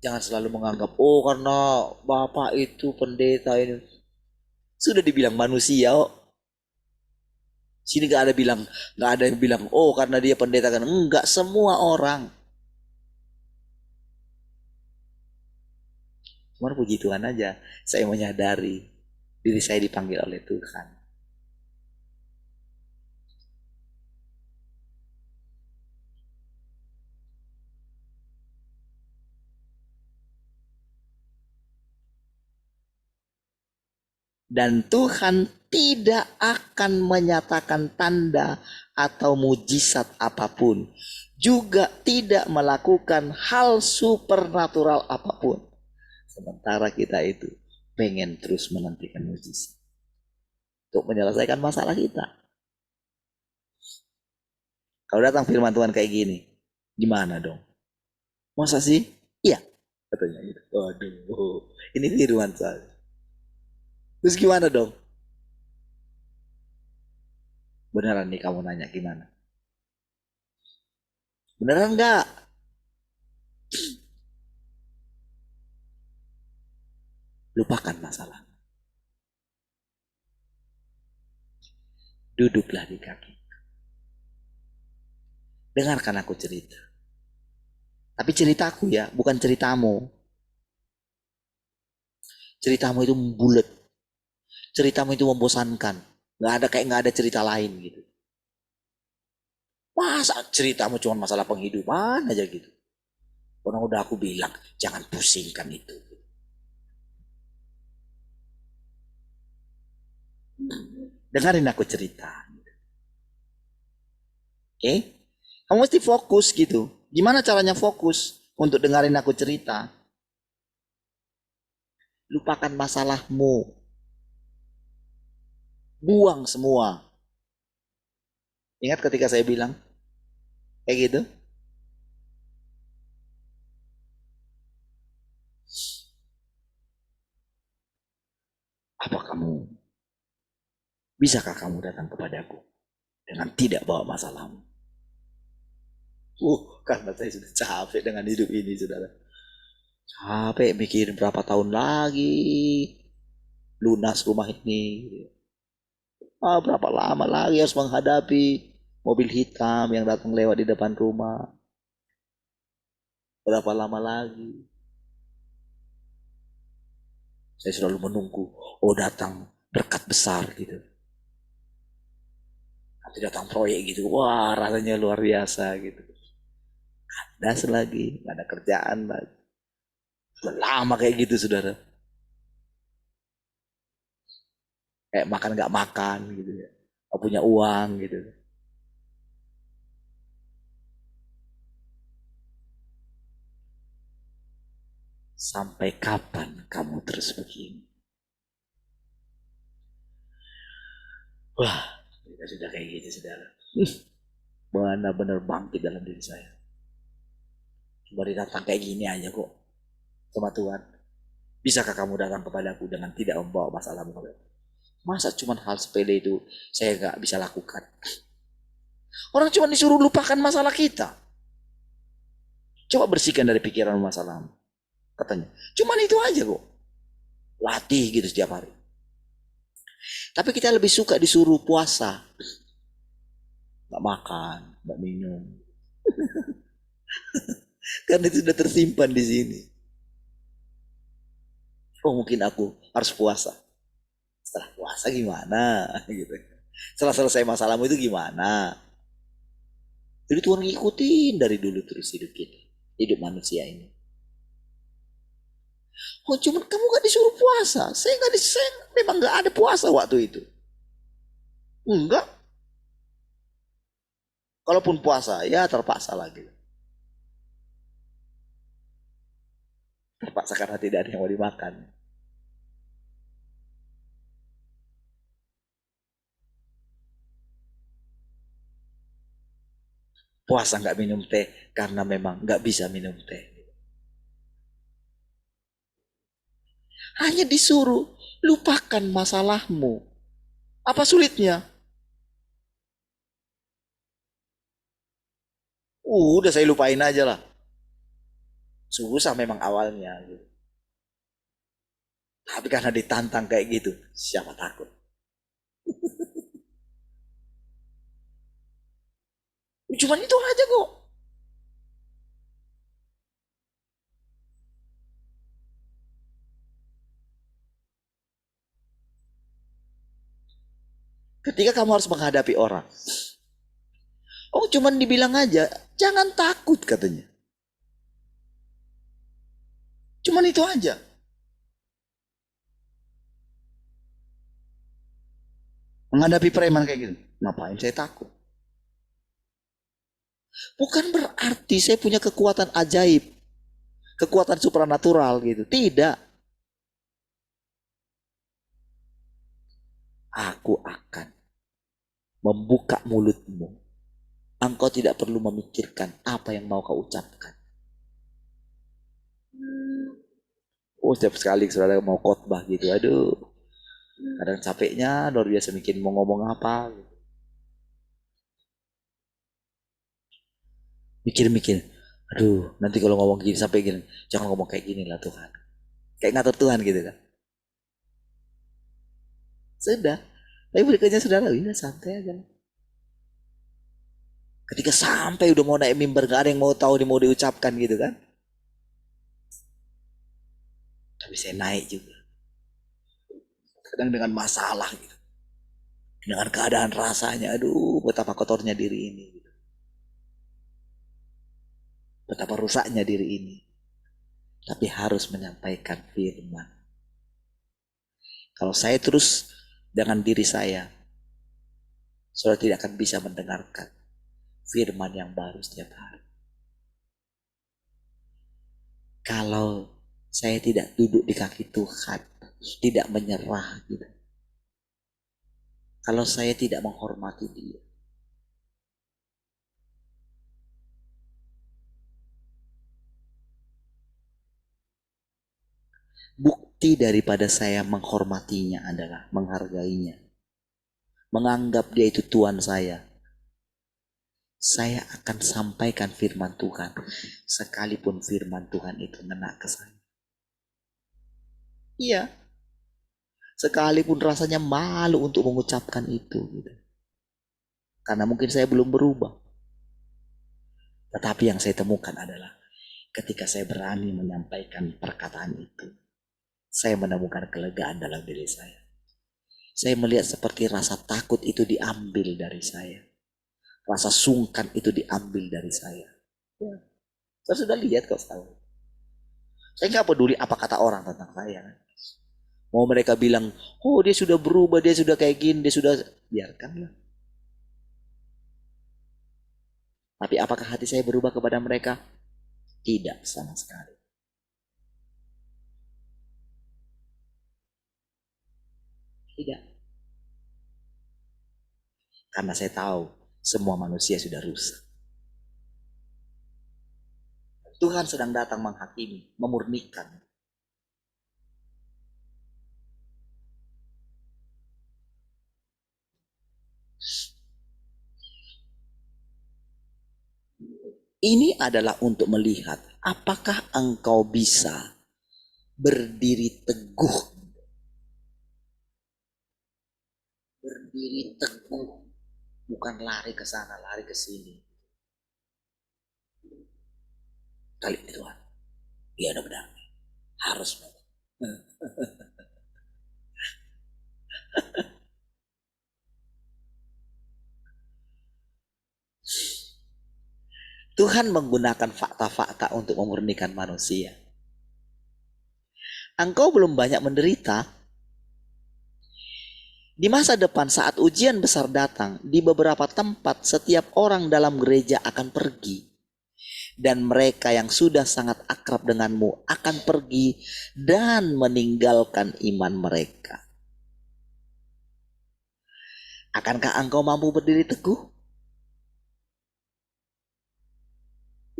Jangan selalu menganggap, oh karena Bapak itu pendeta ini. Sudah dibilang manusia, oh. Sini nggak ada yang bilang, oh karena dia pendeta kan. Enggak, semua orang. Cuma puji Tuhan aja, saya menyadari diri saya dipanggil oleh Tuhan. Dan Tuhan tidak akan menyatakan tanda atau mujizat apapun. Juga tidak melakukan hal supernatural apapun. Sementara kita itu pengen terus menantikan mujizat. Untuk menyelesaikan masalah kita. Kalau datang firman Tuhan kayak gini, gimana dong? Masa sih? Iya. Katanya gitu. Waduh, ini firman saya. Terus gimana dong? Beneran nih kamu nanya gimana? Beneran nggak? Lupakan masalah. Duduklah di kaki. Dengarkan aku cerita. Tapi ceritaku ya, bukan ceritamu. Ceritamu itu bulat. Ceritamu itu membosankan. Nggak ada cerita lain gitu. Masa ceritamu cuma masalah penghidupan aja gitu. Orang udah aku bilang, jangan pusingkan itu. Dengarin aku cerita. Oke? Kamu mesti fokus gitu. Gimana caranya fokus untuk dengarin aku cerita? Lupakan masalahmu. Buang semua. Ingat ketika saya bilang kayak gitu? Bisakah kamu datang kepadaku dengan tidak bawa masalahmu? Karena saya sudah capek dengan hidup ini, saudara. Capek mikirin berapa tahun lagi lunas rumah ini. Berapa lama lagi harus menghadapi mobil hitam yang datang lewat di depan rumah. Berapa lama lagi? Saya selalu menunggu, datang berkat besar gitu. Nanti datang proyek gitu, wah rasanya luar biasa gitu. Das lagi, gak ada kerjaan lagi. Sudah lama kayak gitu, saudara. Kayak makan gak makan gitu ya. Gak punya uang gitu. Sampai kapan kamu terus begini? Wah, sudah kayak gitu, saudara. Benar-benar bangkit dalam diri saya. Cuma datang kayak gini aja kok. Sama Tuhan. Bisakah kamu datang kepadaku dengan tidak membawa masalahmu? Masa cuma hal sepele itu saya gak bisa lakukan? Orang cuma disuruh lupakan masalah kita. Coba bersihkan dari pikiran masalahmu. Katanya. Cuman itu aja kok. Latih gitu setiap hari. Tapi kita lebih suka disuruh puasa. Gak makan, gak minum. Karena itu sudah tersimpan di sini. Oh mungkin aku harus puasa. Setelah puasa gimana? Gitu. Setelah selesai masalahmu itu gimana? Jadi Tuhan ngikutin dari dulu terus hidup kita. Hidup manusia ini. Oh cuman kamu gak disuruh puasa. Saya memang gak ada puasa waktu itu. Enggak. Kalaupun puasa ya terpaksa lagi. Terpaksa karena tidak ada yang mau dimakan. Puasa nggak minum teh karena memang nggak bisa minum teh. Hanya disuruh lupakan masalahmu. Apa sulitnya? Udah saya lupain aja lah. Susah memang awalnya. Gitu. Tapi karena ditantang kayak gitu, siapa takut? Cuman itu aja kok. Ketika kamu harus menghadapi orang. Oh cuman dibilang aja, jangan takut katanya. Cuman itu aja. Menghadapi preman kayak gitu. Ngapain saya takut? Bukan berarti saya punya kekuatan ajaib. Kekuatan supranatural gitu. Tidak. Aku akan membuka mulutmu. Engkau tidak perlu memikirkan apa yang mau kau ucapkan. Oh, setiap sekali saudara mau khotbah gitu, aduh. Kadang capeknya luar biasa mikir mau ngomong apa. Mikir-mikir. Aduh, nanti kalau ngomong gini sampai gini, jangan ngomong kayak gini lah Tuhan. Kayak ngatur Tuhan gitu kan. Sudah. Tapi berikutnya saudara, udah santai aja. Ketika sampai udah mau naik mimbar, gak ada yang mau tahu, mau diucapkan gitu kan. Tapi saya naik juga. Kadang dengan masalah gitu. Dengan keadaan rasanya, aduh betapa kotornya diri ini. Gitu. Betapa rusaknya diri ini. Tapi harus menyampaikan firman. Kalau saya terus dengan diri saya, saudara tidak akan bisa mendengarkan firman yang baru setiap hari. Kalau saya tidak duduk di kaki Tuhan, tidak menyerah gitu. Kalau saya tidak menghormati Dia. Bukti daripada saya menghormatinya adalah menghargainya. Menganggap Dia itu Tuhan saya. Saya akan sampaikan firman Tuhan. Sekalipun firman Tuhan itu ngena ke saya. Iya. Sekalipun rasanya malu untuk mengucapkan itu. Gitu. Karena mungkin saya belum berubah. Tetapi yang saya temukan adalah ketika saya berani menyampaikan perkataan itu, saya menemukan kelegaan dalam diri saya. Saya melihat seperti rasa takut itu diambil dari saya. Rasa sungkan itu diambil dari saya. Ya. Saya sudah lihat kok tahu. Saya nggak peduli apa kata orang tentang saya. Mau mereka bilang, oh dia sudah berubah, dia sudah kayak gini, dia sudah, biarkanlah. Tapi apakah hati saya berubah kepada mereka? Tidak sama sekali. Tidak. Karena saya tahu semua manusia sudah rusak. Tuhan sedang datang menghakimi, memurnikan. Ini adalah untuk melihat apakah engkau bisa berdiri teguh. Berdiri teguh. Bukan lari ke sana, lari ke sini. Kali ini Tuhan. Iya benar. Harus. Tuhan menggunakan fakta-fakta untuk memurnikan manusia. Engkau belum banyak menderita. Di masa depan saat ujian besar datang, di beberapa tempat setiap orang dalam gereja akan pergi. Dan mereka yang sudah sangat akrab denganmu akan pergi dan meninggalkan iman mereka. Akankah engkau mampu berdiri teguh?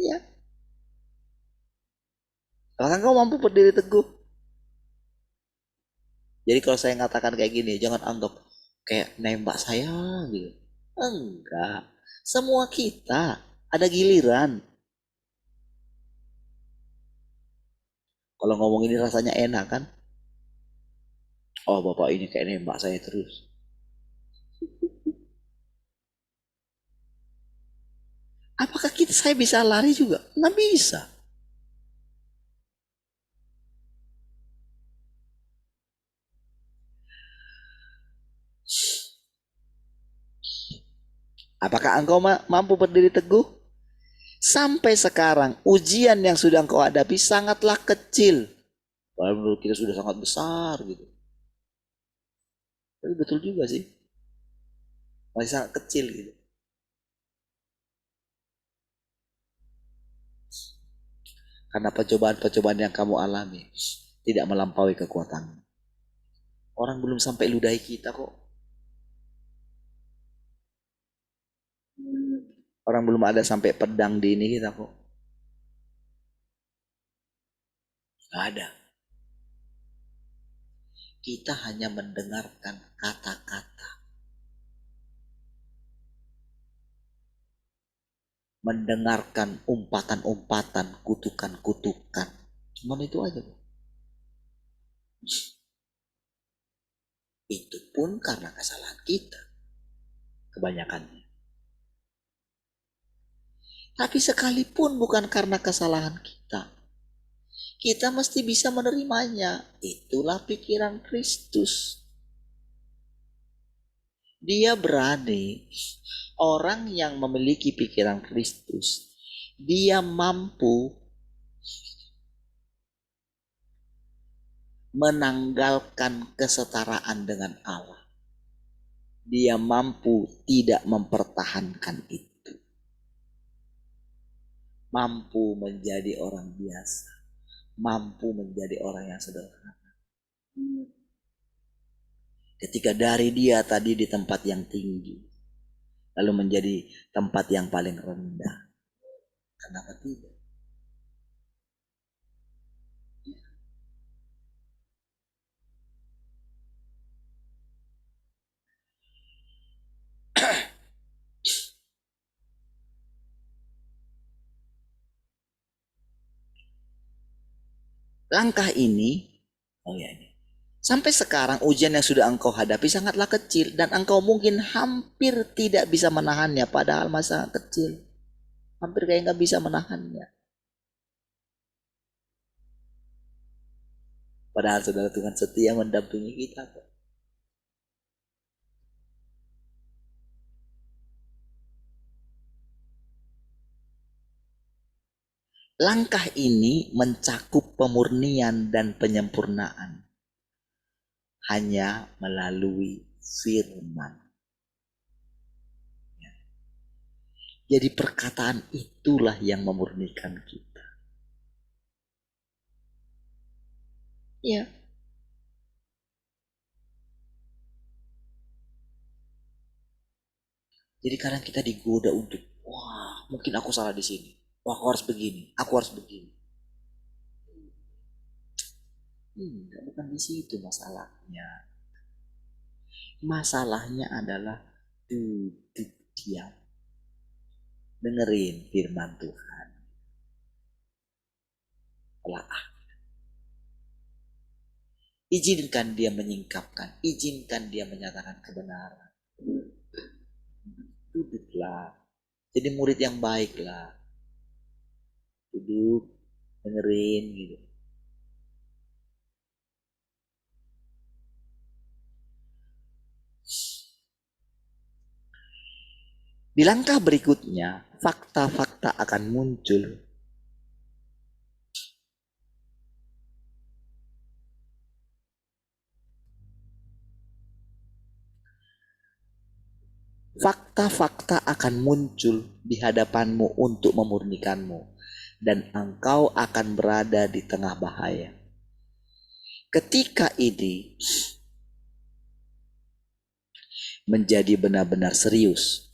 Ya. Apakah engkau mampu berdiri teguh? Jadi kalau saya ngatakan kayak gini, jangan anggap kayak nembak saya gitu. Enggak. Semua kita ada giliran. Kalau ngomong ini rasanya enak kan? Oh bapak ini kayak nembak saya terus. Apakah saya bisa lari juga? Nggak bisa. Apakah engkau mampu berdiri teguh? Sampai sekarang ujian yang sudah engkau hadapi sangatlah kecil. Padahal menurut kita sudah sangat besar gitu. Tapi betul juga sih. Masih sangat kecil gitu. Karena percobaan-percobaan yang kamu alami tidak melampaui kekuatan. Orang belum sampai ludahi kita kok. Orang belum ada sampai pedang di ini kita kok. Gak ada. Kita hanya mendengarkan kata-kata. Mendengarkan umpatan-umpatan, kutukan-kutukan. Cuman itu aja. Itu pun karena kesalahan kita. Kebanyakannya. Tapi sekalipun bukan karena kesalahan kita. Kita mesti bisa menerimanya. Itulah pikiran Kristus. Dia berani. Orang yang memiliki pikiran Kristus, dia mampu menanggalkan kesetaraan dengan Allah. Dia mampu tidak mempertahankan itu. Mampu menjadi orang biasa. Mampu menjadi orang yang sederhana. Ketika dari dia tadi di tempat yang tinggi, lalu menjadi tempat yang paling rendah. Kenapa tidak? Langkah ini, sampai sekarang ujian yang sudah engkau hadapi sangatlah kecil dan engkau mungkin hampir tidak bisa menahannya padahal masa kecil. Hampir kayak nggak bisa menahannya. Padahal saudara Tuhan setia mendampingi kita. Langkah ini mencakup pemurnian dan penyempurnaan hanya melalui firman. Jadi perkataan itulah yang memurnikan kita. Ya. Jadi kadang kita digoda untuk, wah mungkin aku salah di sini. Wah aku harus begini, aku harus begini. Bukan di situ masalahnya. Masalahnya adalah duduk diam. Dengerin firman Tuhan. Telaah. Izinkan dia menyingkapkan. Izinkan dia menyatakan kebenaran. Duduklah. Jadi murid yang baik lah. Duduk. Dengerin gitu. Di langkah berikutnya, fakta-fakta akan muncul. Fakta-fakta akan muncul di hadapanmu untuk memurnikanmu. Dan engkau akan berada di tengah bahaya. Ketika ini menjadi benar-benar serius.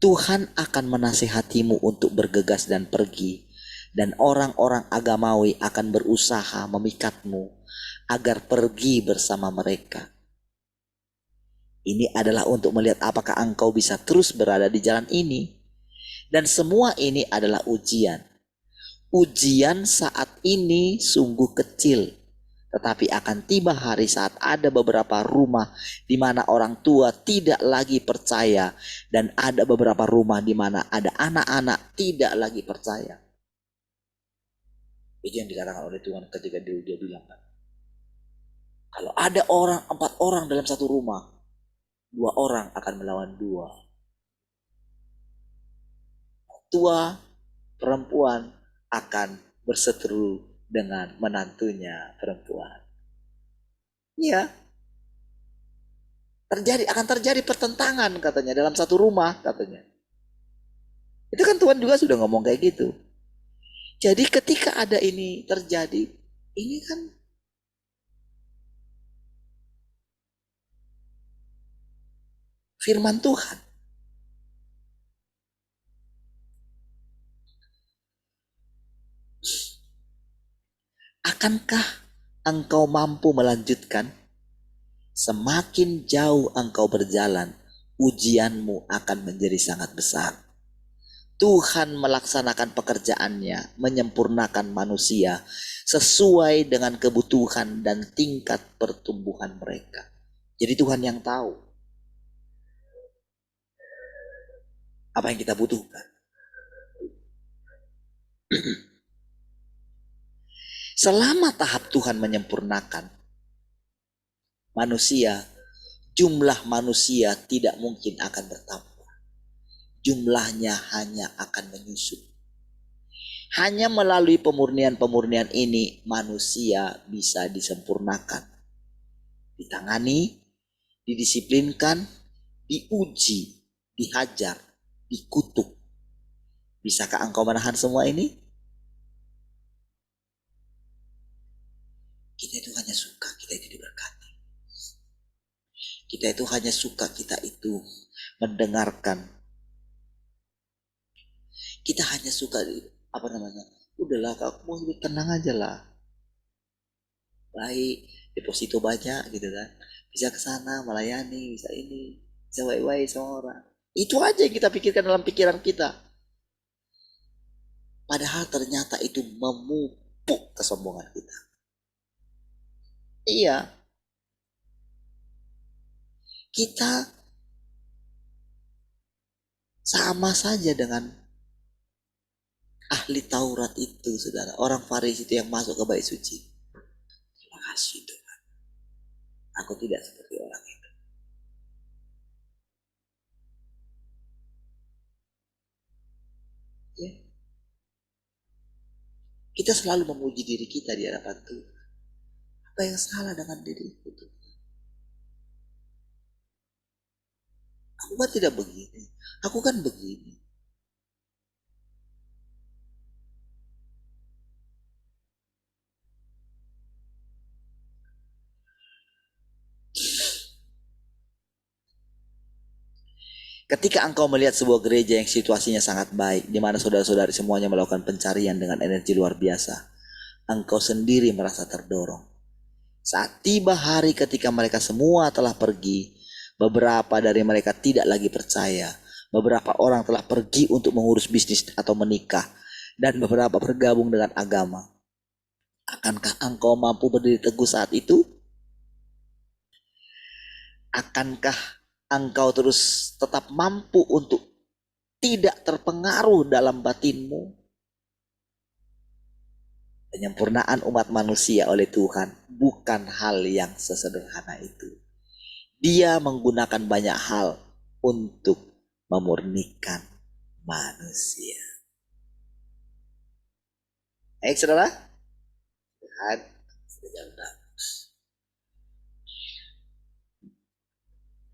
Tuhan akan menasihatimu untuk bergegas dan pergi, dan orang-orang agamawi akan berusaha memikatmu agar pergi bersama mereka. Ini adalah untuk melihat apakah engkau bisa terus berada di jalan ini. Dan semua ini adalah ujian. Ujian saat ini sungguh kecil, tetapi akan tiba hari saat ada beberapa rumah di mana orang tua tidak lagi percaya, dan ada beberapa rumah di mana ada anak-anak tidak lagi percaya. Itu yang dikatakan oleh Tuhan ketika dia bilang, kalau ada 4 orang dalam satu rumah, 2 orang akan melawan 2. Tua perempuan akan berseteru dengan menantunya perempuan. Iya. Akan terjadi pertentangan katanya dalam satu rumah katanya. Itu kan Tuhan juga sudah ngomong kayak gitu. Jadi ketika ada ini terjadi, ini kan firman Tuhan. Akankah engkau mampu melanjutkan? Semakin jauh engkau berjalan, ujianmu akan menjadi sangat besar. Tuhan melaksanakan pekerjaannya, menyempurnakan manusia sesuai dengan kebutuhan dan tingkat pertumbuhan mereka. Jadi Tuhan yang tahu apa yang kita butuhkan. Selama tahap Tuhan menyempurnakan manusia, jumlah manusia tidak mungkin akan bertambah. Jumlahnya hanya akan menyusut. Hanya melalui pemurnian-pemurnian ini manusia bisa disempurnakan, ditangani, didisiplinkan, diuji, dihajar, dikutuk. Bisakah engkau menahan semua ini? Kita itu hanya suka kita itu diberkati. Kita itu hanya suka kita itu mendengarkan. Kita hanya suka udahlah aku mau hidup tenang aja lah. Baik, deposito banyak gitu kan. Bisa ke sana melayani, bisa ini, bisa wae-wae sama orang. Itu aja yang kita pikirkan dalam pikiran kita. Padahal ternyata itu memupuk kesombongan kita. Iya. Kita sama saja dengan ahli Taurat itu, saudara. Orang Farisi itu yang masuk ke bait suci. Terima kasih Tuhan. Aku tidak seperti orang itu. Ya. Kita selalu memuji diri kita di hadapan Tuhan. Apa yang salah dengan diriku Tuhan? Aku kan tidak begini. Aku kan begini. Ketika engkau melihat sebuah gereja yang situasinya sangat baik, di mana saudara-saudari semuanya melakukan pencarian dengan energi luar biasa, engkau sendiri merasa terdorong. Saat tiba hari ketika mereka semua telah pergi, beberapa dari mereka tidak lagi percaya. Beberapa orang telah pergi untuk mengurus bisnis atau menikah, dan beberapa bergabung dengan agama. Akankah engkau mampu berdiri teguh saat itu? Akankah engkau terus tetap mampu untuk tidak terpengaruh dalam batinmu? Penyempurnaan umat manusia oleh Tuhan bukan hal yang sesederhana itu. Dia menggunakan banyak hal untuk memurnikan manusia. Baik saudara, Tuhan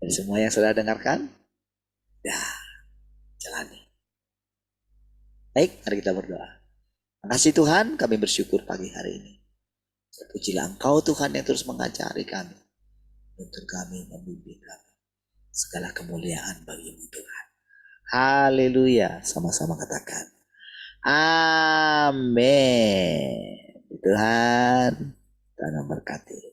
dan semua yang saudara dengarkan, ya jalani. Baik, mari kita berdoa. Makasih Tuhan, kami bersyukur pagi hari ini. Terpujilah Engkau Tuhan yang terus mengajari kami, untuk kami membimbing kami. Segala kemuliaan bagimu Tuhan. Haleluya. Sama-sama katakan. Amin. Tuhan, Tuhan memberkati.